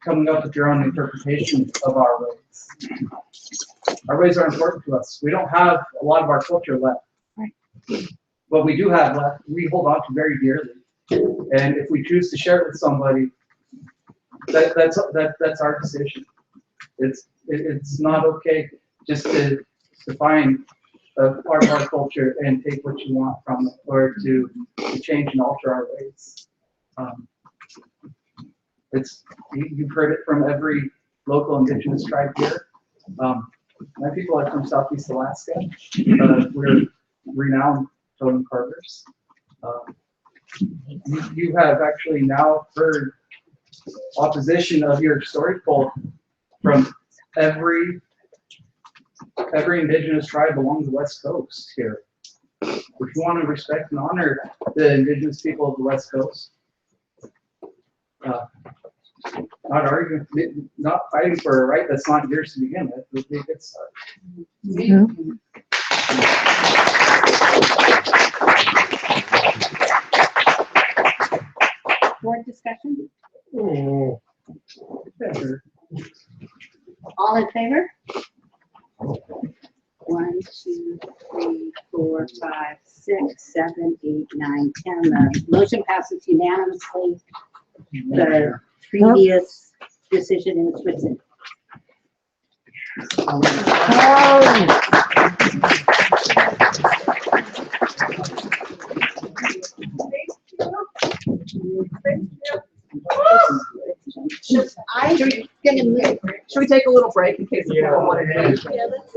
coming up with your own interpretation of our ways. Our ways are important to us. We don't have a lot of our culture left. What we do have left, we hold on to very dearly. And if we choose to share it with somebody, that's our decision. It's not okay just to find a part of our culture and take what you want from it, or to change and alter our ways. You've heard it from every local indigenous tribe here. My people are from Southeast Alaska. We're renowned totem carvers. You have actually now heard opposition of your story pole from every indigenous tribe along the West Coast here. If you want to respect and honor the indigenous people of the West Coast, not arguing, not fighting for a right that's not yours to begin with, would be a good start.
Board discussion?
Oh.
All in favor? 1, 2, 3, 4, 5, 6, 7, 8, 9, 10. The motion passes unanimously. The previous decision in Switzerland.
Should we take a little break in case people want to?
Yeah, let's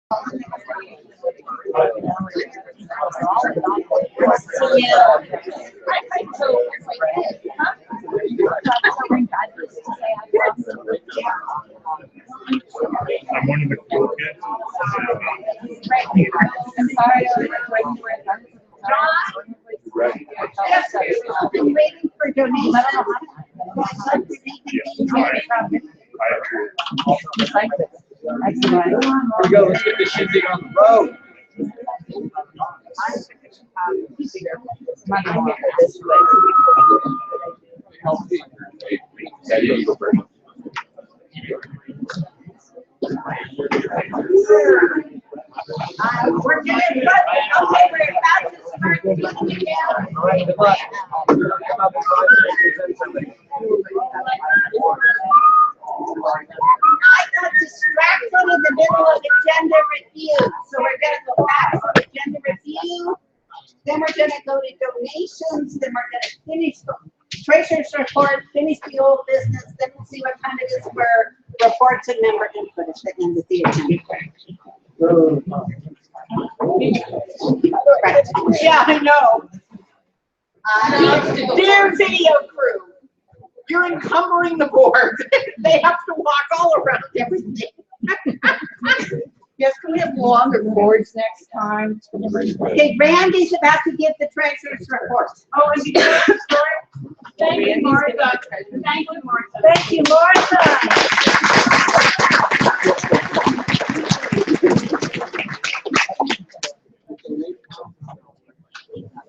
I'm one of the cool kids.
I've been waiting for donations.
Here we go, let's get this shindig on the road.
We're getting okay, we're about to start meeting now. I got distracted in the middle of agenda review, so we're gonna go back to agenda review. Then we're gonna go to donations, then we're gonna finish the treasurer's report, finish the old business, then we'll see what time it is for reports and member input at the end of the agenda.
Yeah, I know. Dear video crew, you're encumbering the board. They have to walk all around everything.
Yes, can we have longer boards next time?
Okay, Randy's about to give the treasurer's report.
Oh, and you know the story? Thank you, Martha. Thank you, Martha. Thank you, Martha.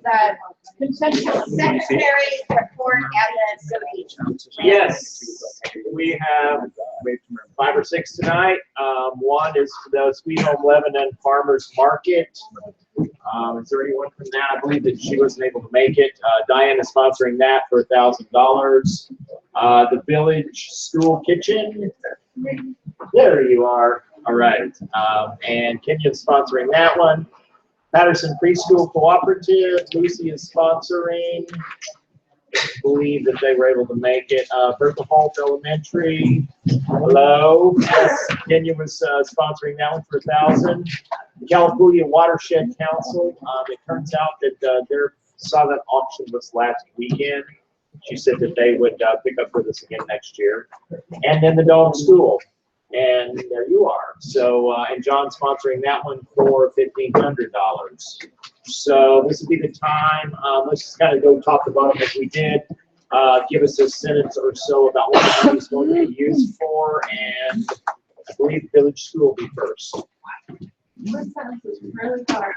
The consensus secretary's report and the donations.
Yes, we have 5 or 6 tonight. One is for the Sweet Home Lebanon Farmers Market. Is there anyone from that? I believe that she wasn't able to make it. Diane is sponsoring that for $1,000. The Village School Kitchen. There you are. All right. And Kenya's sponsoring that one. Patterson Preschool Cooperative, Lucy is sponsoring. I believe that they were able to make it. Bertha Holt Elementary, hello. Yes, Kenya was sponsoring that one for $1,000. California Watershed Council, it turns out that their silent auction was last weekend. She said that they would pick up for this again next year. And then the Dome School. And there you are. So, and John's sponsoring that one for $1,500. So this would be the time. Let's just kind of go top to bottom as we did. Give us a sentence or so about what the money is going to be used for, and I believe Village School will be first.
This sentence is really hard.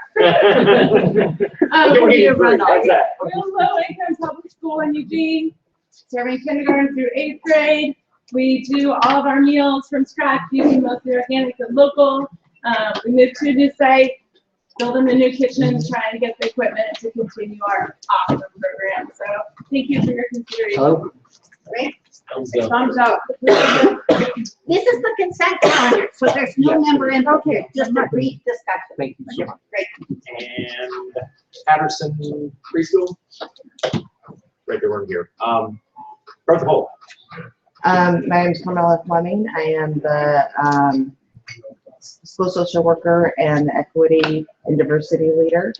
What do you agree? How's that?
Real low income public school in Eugene, serving kindergarten through 8th grade. We do all of our meals from scratch using mostly organic and local. We moved to a new site, building a new kitchen, trying to get the equipment to continue our awesome program. So thank you for your consideration.
Hello?
Great.
Thumbs up.
This is the consent calendar, so there's no member input here, just a brief discussion.
Thank you so much.
Great.
And Patterson Preschool? Right there, we're here. Bertha Holt.
My name is Carmela Fleming. I am the school social worker and equity and diversity leader.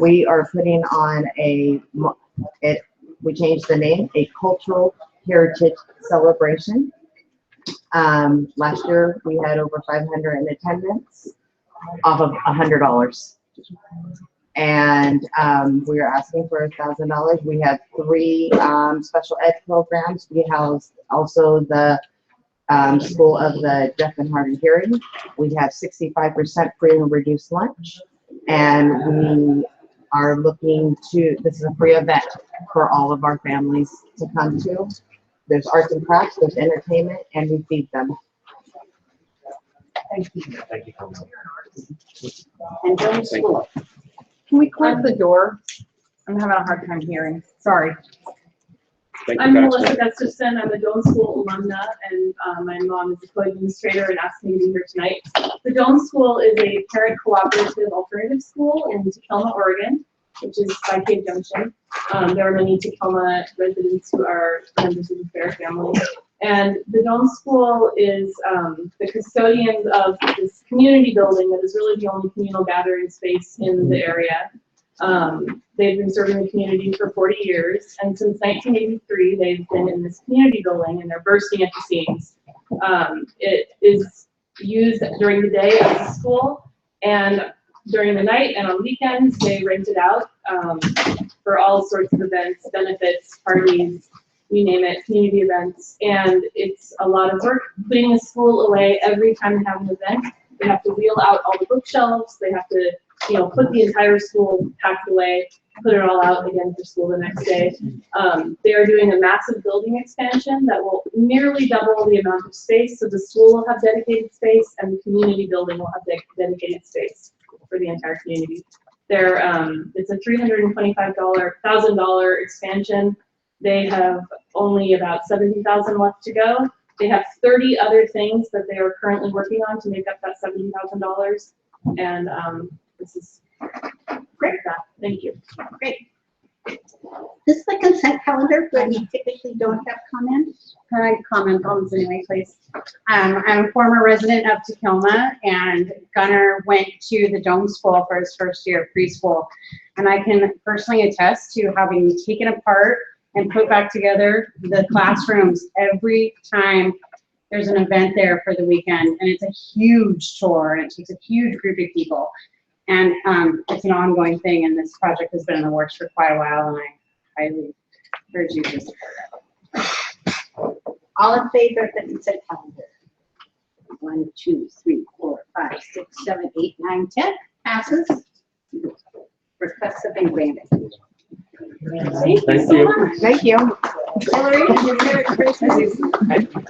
We are putting on we changed the name, a cultural heritage celebration. Last year we had over 500 in attendance off of $100. And we are asking for $1,000. We have 3 special ed programs. We house also the School of the Deaf and Hard of Hearing. We have 65% free and reduced lunch. And we are looking to, this is a free event for all of our families to come to. There's arts and crafts, there's entertainment, and we feed them.
Thank you. Thank you.
And Dome School.
Can we close the door? I'm having a hard time hearing. Sorry.
I'm Melissa Gustafson. I'm a Dome School alumna, and my mom is the co-administrator and asked me to be here tonight. The Dome School is a parent cooperative alternative school in Tacoma, Oregon, which is by Cave Junction. There are many Tacoma residents who are members of the Fair family. And the Dome School is the custodians of this community building that is really the only communal gathering space in the area. They've been serving the community for 40 years, and since 1983, they've been in this community building, and they're bursting at the seams. It is used during the day as a school, and during the night and on weekends, they rent it out for all sorts of events, benefits, parties, you name it, community events. And it's a lot of work putting the school away every time they have an event. They have to wheel out all the bookshelves. They have to, put the entire school packed away, put it all out again for school the next day. They are doing a massive building expansion that will nearly double the amount of space. So the school will have dedicated space, and the community building will have dedicated space for the entire community. It's a $325,000 expansion. They have only about $70,000 left to go. They have 30 other things that they are currently working on to make up that $70,000. And this is great. Thank you.
Great. This is the consent calendar, but we typically don't have comments.
Can I comment on this anyway, please? I'm a former resident of Tacoma, and Gunnar went to the Dome School for his first year of preschool. And I can personally attest to having taken apart and put back together the classrooms every time there's an event there for the weekend. And it's a huge chore, and it takes a huge group of people. And it's an ongoing thing, and this project has been in the works for quite a while, and I highly urge you to support it.
All in favor of the consent calendar? 1, 2, 3, 4, 5, 6, 7, 8, 9, 10. Passes. Requests have been granted.
Thank you.
Thank you. Hillary, is there a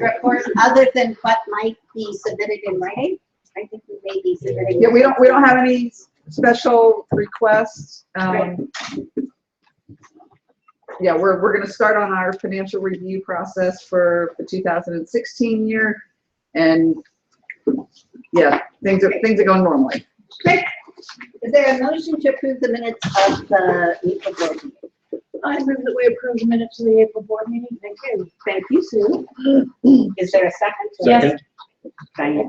report other than what might be submitted in writing? I think we may be submitting.
Yeah, we don't have any special requests. Yeah, we're going to start on our financial review process for the 2016 year, and yeah, things are going normally.
Great. Is there a motion to approve the minutes of the April board meeting?
I move that we approve the minutes of the April board meeting.
Thank you. Thank you, Sue. Is there a second?
Yes.
Diane,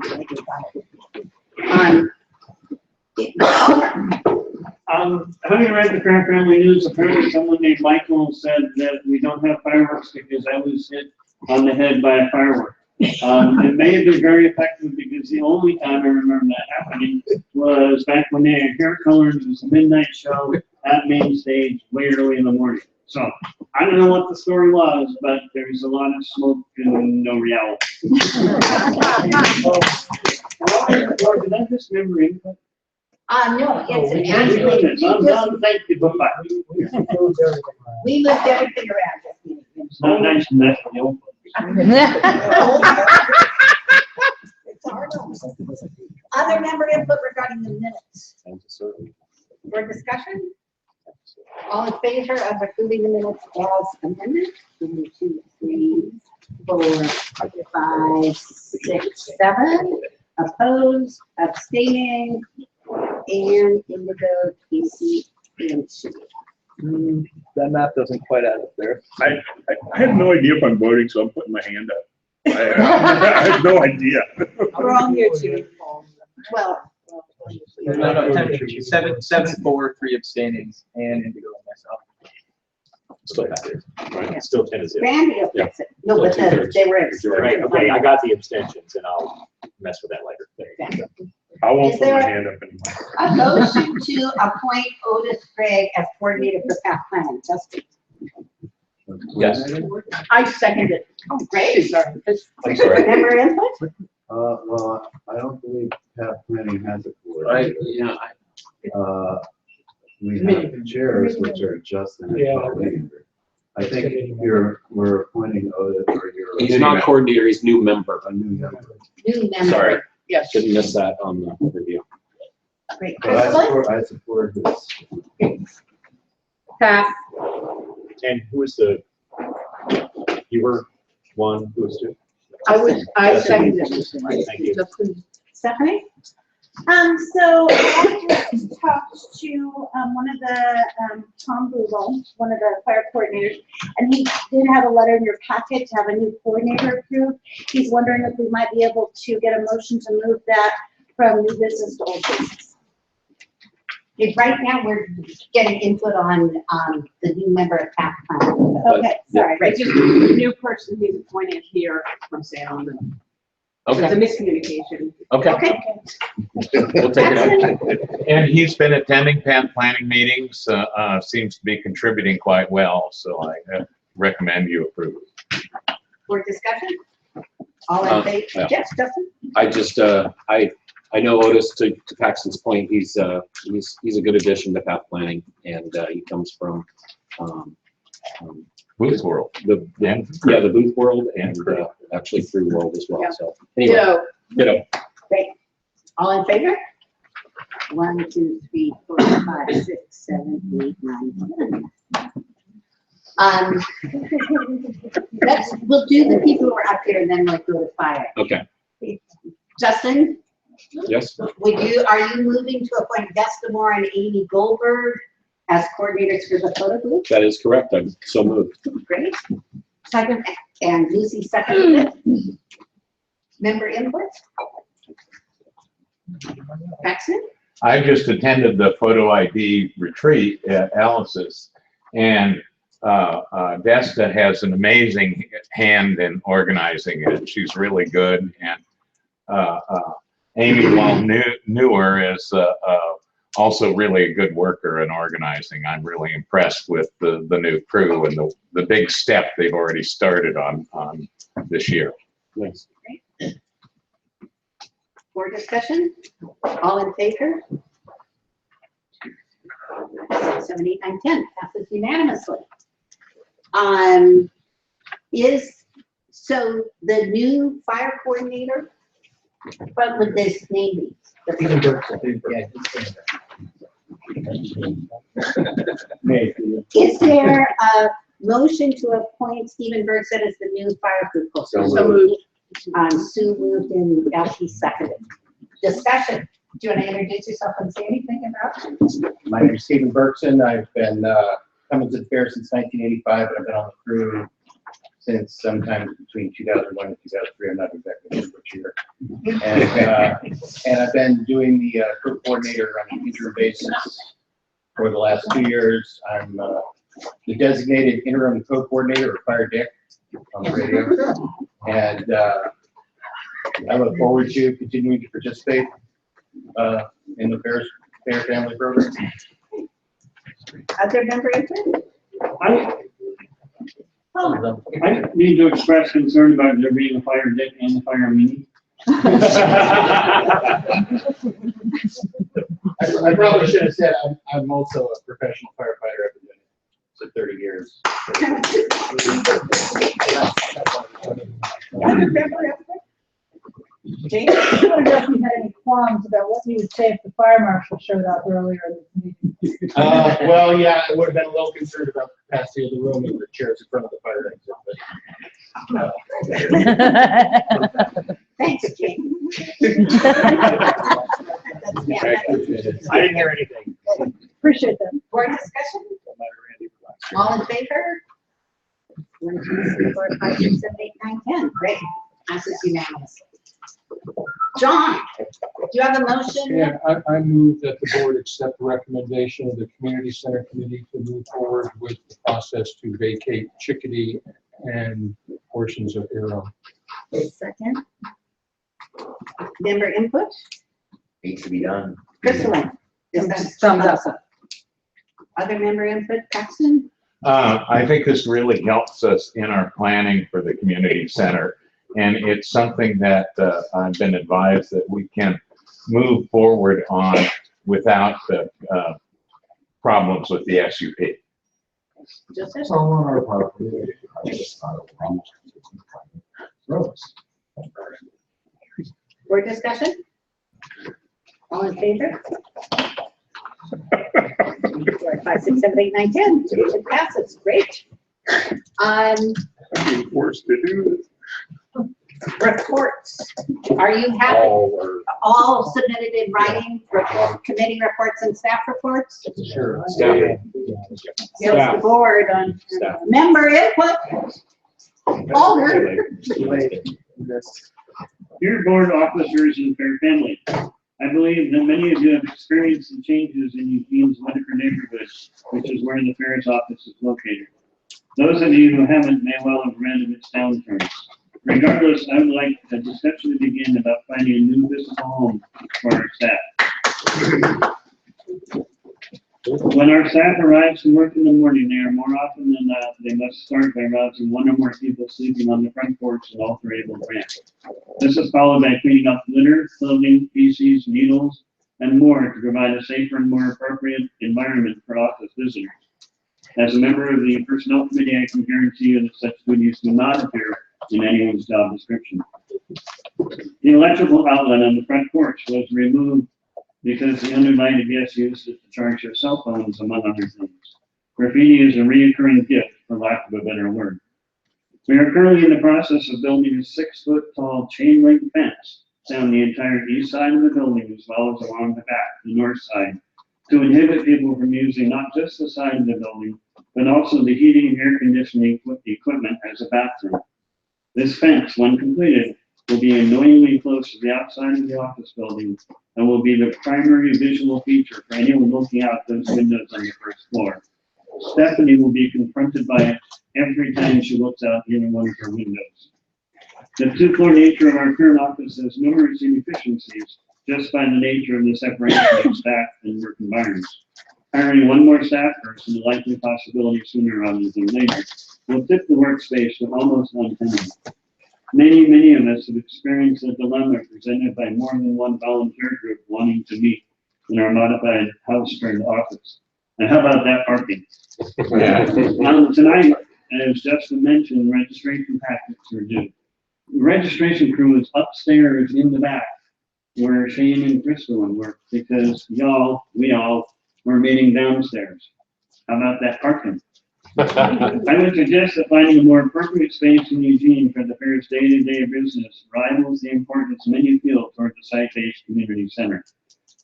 Having read the Current Family News, apparently someone named Michael said that we don't have fireworks because I was hit on the head by a firework. It may have been very effective because the only time I remember that happening was back when they had hair colors. It was a midnight show at main stage way early in the morning. So I don't know what the story was, but there was a lot of smoke and no reality. Or did I just remember input?
No, it's an
I'm done. Thank you. Bye-bye.
We moved everything around.
It's not nice to mess with the old folks.
Other member input regarding the minutes for discussion? All in favor of approving the minutes as amended? 1, 2, 3, 4, 5, 6, 7. Opposed, abstaining, and Indigo, Casey, and Sue.
That math doesn't quite add up there. I have no idea if I'm voting, so I'm putting my hand up. I have no idea.
We're all here to 12.
No, 10, 7, 4, 3 abstaining, and Indigo and myself.
Still matters, right? Still 10 is it.
Randy,
Yeah.
no, but they were.
Right, okay, I got the abstentions, and I'll mess with that later. There you go.
I won't
Is
put my
there
hand up anymore.
a motion to appoint Otis Gregg as coordinator for path planning? Justin?
Yes.
I second it. Oh, great.
I'm sorry.
Member input?
Well, I don't believe path planning has a board.
Yeah.
We have chairs, which are Justin and Colleen. I think we're appointing Otis, or you're.
He's not coordinator, he's new member.
A new member.
New member.
Sorry,
Yes.
didn't miss that on the review.
Great.
But I support this.
Pass.
And who was you were one, who was two?
I seconded it.
Thank you.
Stephanie?
So I just talked to, one of the, Tom Google, one of the fire coordinators, and he did have a letter in your packet to have a new coordinator approved. He's wondering if we might be able to get a motion to move that from new business to old business.
Right now, we're getting input on, the new member of PAC plan.
Okay, sorry.
Right, just the new person who's appointed here from Salem.
Okay.
It's a miscommunication.
Okay. We'll take it up. And he's been attending planning meetings, seems to be contributing quite well, so I recommend you approve.
For discussion? All in favor?
Yeah.
Yes, Justin?
I just, I know Otis, to Paxton's point, he's a good addition to path planning, and he comes from Booth World. The Booth World, and actually Free World as well.
Yeah.
So anyway, ditto.
Great. All in favor? 1, 2, 3, 4, 5, 6, 7, 8, 9, 10. We'll do the people who are up here, and then we'll go to fire.
Okay.
Justin?
Yes.
Are you moving to appoint Vesta Moore and Amy Goldberg as coordinators for the photo booth?
That is correct. I'm so moved.
Great. Second, and Lucy seconded it. Member input? Paxton?
I just attended the photo ID retreat at Alice's, and Vesta has an amazing hand in organizing it. She's really good, and Amy, while newer, is also really a good worker in organizing. I'm really impressed with the new crew and the big step they've already started on this year.
Yes. For discussion? All in favor? 6, 7, 8, 9, 10. Passes unanimously. So the new fire coordinator, what would this name be? Is there a motion to appoint Stephen Bergson as the new fire group coordinator?
So moved.
Sue moved and Elsie seconded. Discussion. Do you want to introduce yourself and say anything about?
My name is Stephen Bergson. I've been coming to the fair since 1985, but I've been on the crew since sometime between 2001 and 2003. I'm not exactly sure which year. And I've been doing the crew coordinator on an interim basis for the last 2 years. I'm the designated interim co-coordinator of Fire Dick on the radio. And I look forward to continuing to participate in the Fair Family Program.
Other member input?
I need to express concern about there being a fire dick and a fire meeting.
I probably should have said I'm also a professional firefighter. I've been doing it for 30 years.
James?
I wonder if you had any qualms about what you would say if the fire marshal showed up earlier in this meeting.
Well, yeah, I would have been a little concerned about the capacity of the room and the chairs in front of the fire exit.
Thanks, James.
I didn't hear anything.
Appreciate that.
Board discussion? All in favor? 1, 2, 3, 4, 5, 6, 7, 8, 9, 10. Great. Passes unanimously. John, do you have a motion?
Yeah, I move that the board accept the recommendation of the Community Center Committee to move forward with the process to vacate Chickadee and portions of Arrow.
Second. Member input?
Needs to be done.
Crystalline?
Thumbs up.
Other member input? Paxton?
I think this really helps us in our planning for the community center. And it's something that I've been advised that we can move forward on without the problems with the SUP.
Just
It's all on our part.
Board discussion? All in favor? 4, 5, 6, 7, 8, 9, 10. Motion passes. Great.
Being forced to do this.
Reports. Are you happy? All submitted in writing, committee reports and staff reports?
Sure.
Yes, the board on member input. Alder.
Dear board officers and fair family, I believe that many of you have experienced the changes in Eugene's Whitaker neighborhood, which is where the fair's office is located. Those of you who haven't may well have read of its downturns. Regardless, I would like to discussion to begin about finding a new visible home for our staff. When our staff arrives to work in the morning, they are more often than not, they must start by rousing one or more people sleeping on the front porch and all three able to ramp. This is followed by cleaning up litter, clothing, feces, needles, and more to provide a safer and more appropriate environment for office visitors. As a member of the personnel committee, I can guarantee you that such duties do not appear in anyone's job description. The electrical outlet on the front porch was removed because the uninvited guests used it to charge their cell phones, among other things. Graffiti is a reoccurring gift, for lack of a better word. We are currently in the process of building a 6-foot-tall chain link fence down the entire east side of the building, as well as along the back, the north side, to inhibit people from using not just the side of the building, but also the heating and air conditioning equipment as a bathroom. This fence, when completed, will be annoyingly close to the outside of the office building and will be the primary visual feature for anyone looking out those windows on the first floor. Stephanie will be confronted by it every time she looks out any one of her windows. The 2-floor nature of our current office has numerous inefficiencies just by the nature of the separation of staff and work environments. Hiring one more staff person, a likely possibility sooner rather than later, will tip the workspace to almost untenable. Many of us have experienced the dilemma presented by more than one volunteer group wanting to meet in our modified house turned office. And how about that parking? Tonight, as Justin mentioned, registration packets are due. The registration crew is upstairs in the back where Shane and Crystal work because we all were meeting downstairs. How about that parking? I would suggest that finding a more appropriate space in Eugene for the fair's day-to-day business rivals the importance many feel toward the site-based community center.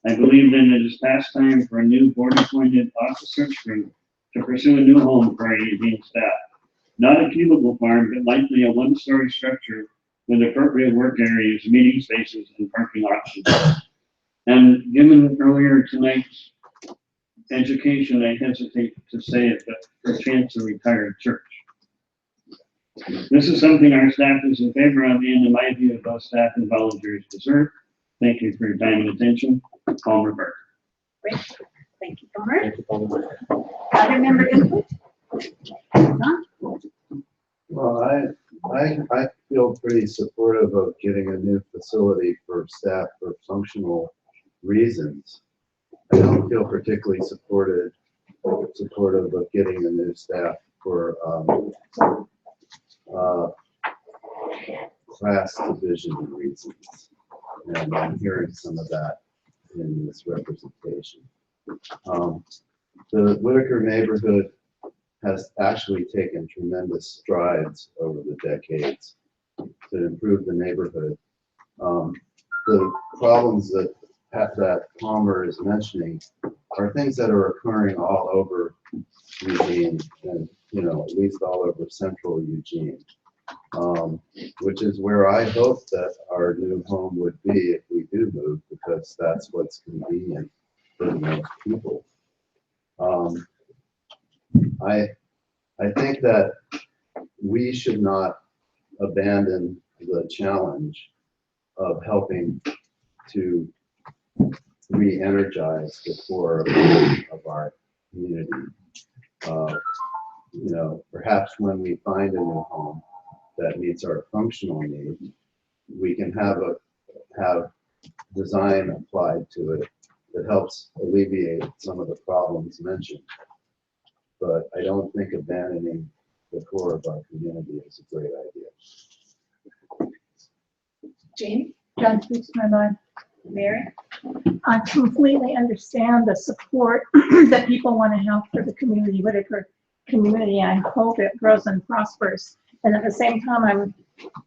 I believe that it is past time for a new board-appointed office search group to pursue a new home for our Eugene staff. Not a cubicle farm, but likely a one-story structure with appropriate work areas, meeting spaces, and parking options. And given earlier tonight's education, I hesitate to say it, but perchance a retired church. This is something our staff is in favor of, and in my view, both staff and volunteers deserve. Thank you for your time and attention. Palmer Burke.
Great. Thank you, Palmer. Other member input? None?
Well, I feel pretty supportive of getting a new facility for staff for functional reasons. I don't feel particularly supportive of getting a new staff for class division reasons. And I'm hearing some of that in this representation. The Whitaker neighborhood has actually taken tremendous strides over the decades to improve the neighborhood. The problems that Palmer is mentioning are things that are occurring all over Eugene and, at least all over central Eugene, which is where I hope that our new home would be if we do move, because that's what's convenient for most people. I think that we should not abandon the challenge of helping to re-energize the core of our community. Perhaps when we find a new home that meets our functional needs, we can have design applied to it that helps alleviate some of the problems mentioned. But I don't think abandoning the core of our community is a great idea.
Jane?
John speaks my mind.
Mary?
I completely understand the support that people want to have for the community, Whitaker community. I hope it grows and prospers. And at the same time, I'm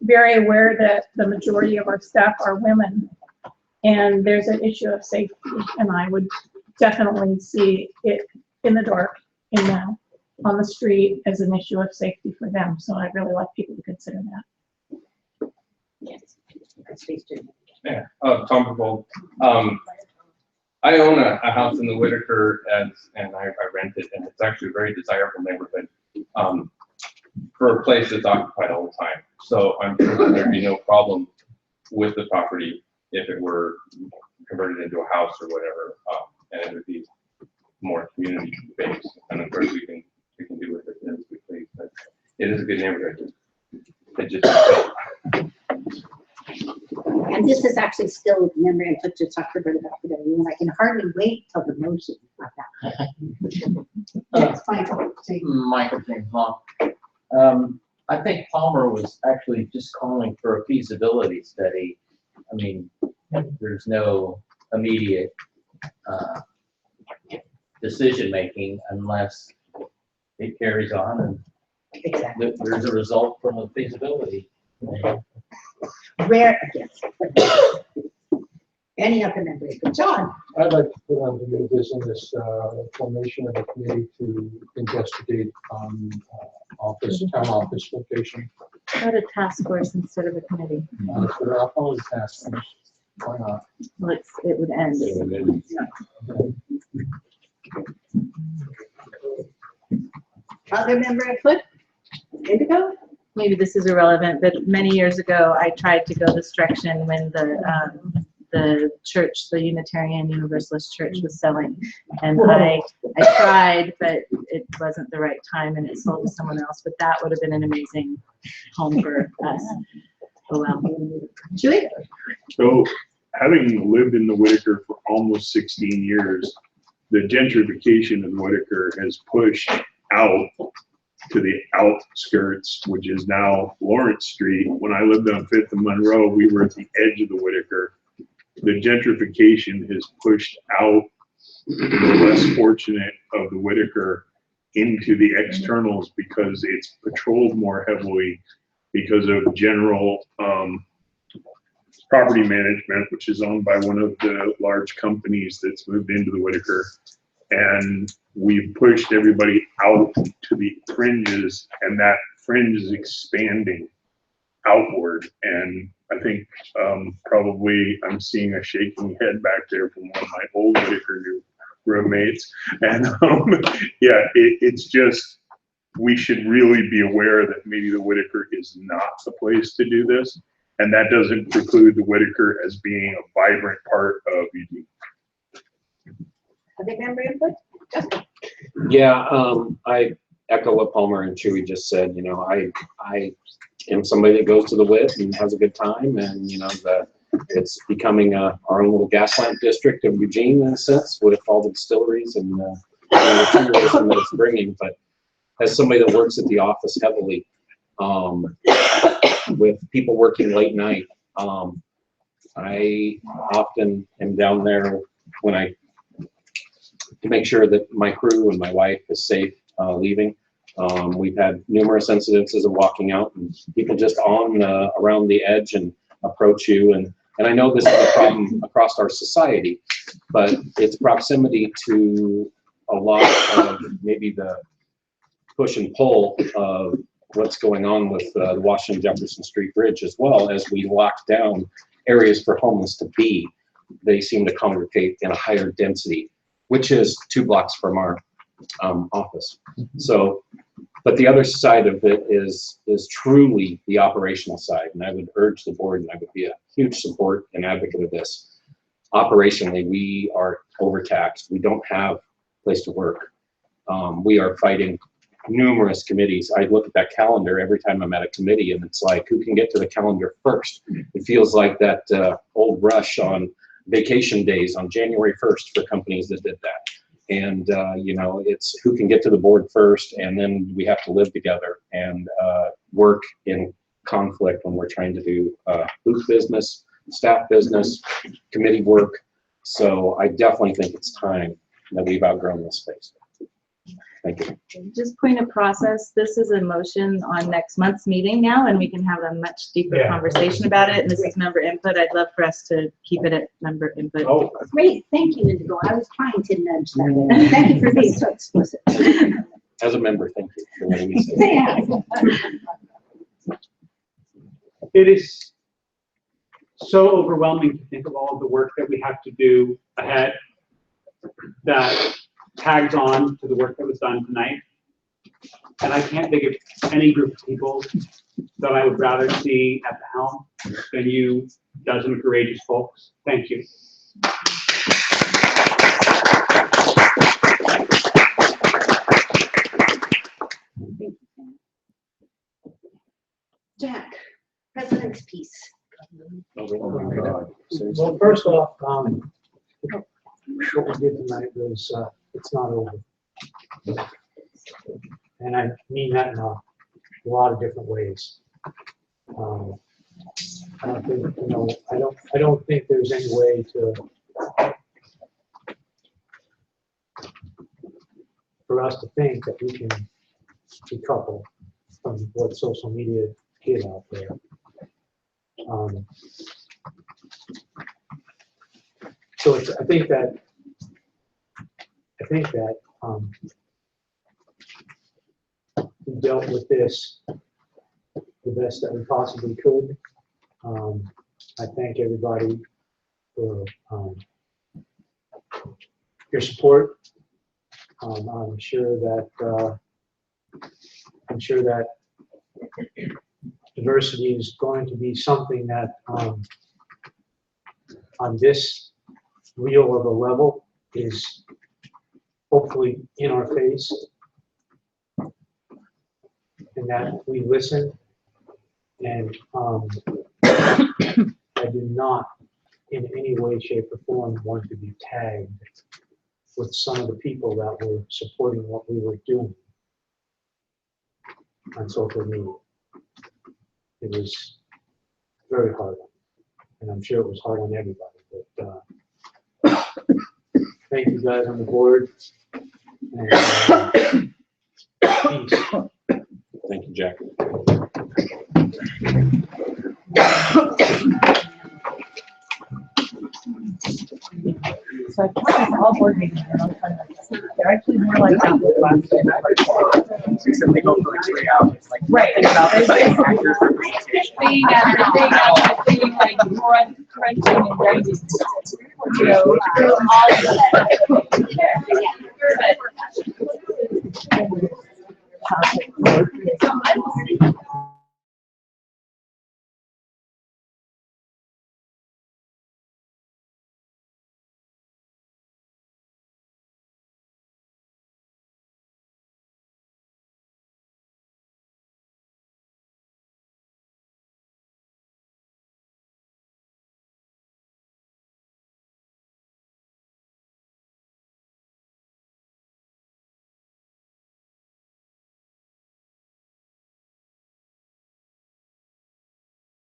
very aware that the majority of our staff are women, and there's an issue of safety, and I would definitely see it in the dark, on the street as an issue of safety for them. So I'd really like people to consider that.
Yes. Please do.
Yeah, Tom Bold. I own a house in the Whitaker and I rent it, and it's actually a very desirable neighborhood for a place that's occupied all the time. So I'm sure there'd be no problem with the property if it were converted into a house or whatever, and it would be more community based. And of course we can do with it as we please, but it is a good neighborhood. It just
And this is actually still member input to talk about today, and I can hardly wait till the motion like that. Yes, Michael.
Michael James Long. I think Palmer was actually just calling for a feasibility study. I mean, there's no immediate decision making unless it carries on and there's a result from a feasibility.
Rare, yes. Any other member? John?
I'd like to put on the new business, formation of a committee to investigate town office location.
Not a task force instead of a committee.
But I'll call it a task force. Why not?
Well, it would end.
Other member input? Indigo?
Maybe this is irrelevant, but many years ago, I tried to go this direction when the church, the Unitarian Universalist Church was selling. And I tried, but it wasn't the right time and it sold to someone else, but that would have been an amazing home for us. Oh, well.
Julie?
So, having lived in the Whitaker for almost 16 years, the gentrification of Whitaker has pushed out to the outskirts, which is now Lawrence Street. When I lived on 5th and Monroe, we were at the edge of the Whitaker. The gentrification has pushed out the less fortunate of the Whitaker into the externals because it's patrolled more heavily because of general property management, which is owned by one of the large companies that's moved into the Whitaker. And we've pushed everybody out to the fringes, and that fringe is expanding outward. And I think probably I'm seeing a shaking head back there from one of my old Whitaker roommates. And yeah, it's just, we should really be aware that maybe the Whitaker is not the place to do this. And that doesn't preclude the Whitaker as being a vibrant part of Eugene.
Other member input? Justin?
Yeah, I echo what Palmer and Chewy just said. You know, I am somebody that goes to the WIT and has a good time, and you know, it's becoming our own little gas lamp district of Eugene in a sense with all the distilleries and the tourism that it's bringing. But as somebody that works at the office heavily, with people working late night, I often am down there when to make sure that my crew and my wife is safe leaving. We've had numerous incidences of walking out and people just on around the edge and approach you. And I know this is a problem across our society, but it's proximity to a lot of maybe the push and pull of what's going on with the Washington Jefferson Street Bridge, as well as we lock down areas for homeless to be. They seem to congregate in a higher density, which is 2 blocks from our office. So, but the other side of it is truly the operational side. And I would urge the board, and I would be a huge support and advocate of this. Operationally, we are overtaxed. We don't have a place to work. We are fighting numerous committees. I look at that calendar every time I'm at a committee, and it's like, who can get to the calendar first? It feels like that old rush on vacation days on January 1st for companies that did that. And, you know, it's who can get to the board first, and then we have to live together and work in conflict when we're trying to do booth business, staff business, committee work. So I definitely think it's time that we've outgrown this space. Thank
Just point of process, this is a motion on next month's meeting now, and we can have a much deeper
Yeah.
conversation about it, and this is member input. I'd love for us to keep it at member input.
Oh,
Great, thank you, Indigo. I was trying to nudge that. Thank you for being so explicit.
As a member, thank you for letting me say.
Yeah.
It is so overwhelming to think of all of the work that we have to do ahead that tags on to the work that was done tonight. And I can't think of any group of people that I would rather see at the helm than you dozen courageous folks. Thank you.
Jack, President's piece.
Well, first off, what we did tonight was, it's not over. And I mean that in a lot of different ways. I don't think, you know, I don't think there's any way to, for us to think that we can decouple from what social media did out there. So it's, I think that we dealt with this the best that we possibly could. I thank everybody for your support. I'm sure that diversity is going to be something that on this real of a level is hopefully in our face, and that we listen. And I do not in any way, shape, or form want to be tagged with some of the people that were supporting what we were doing on social media. It was very hard, and I'm sure it was hard on everybody, but thank you guys on the board. And, peace.
Thank you, Jack.
So I thought all board meetings are on time. They're actually more like that with last time.
except they go for like 3 hours. Like,
Right.
think about this, like,
Thing after thing, like crunching and grinding. You know, all of that.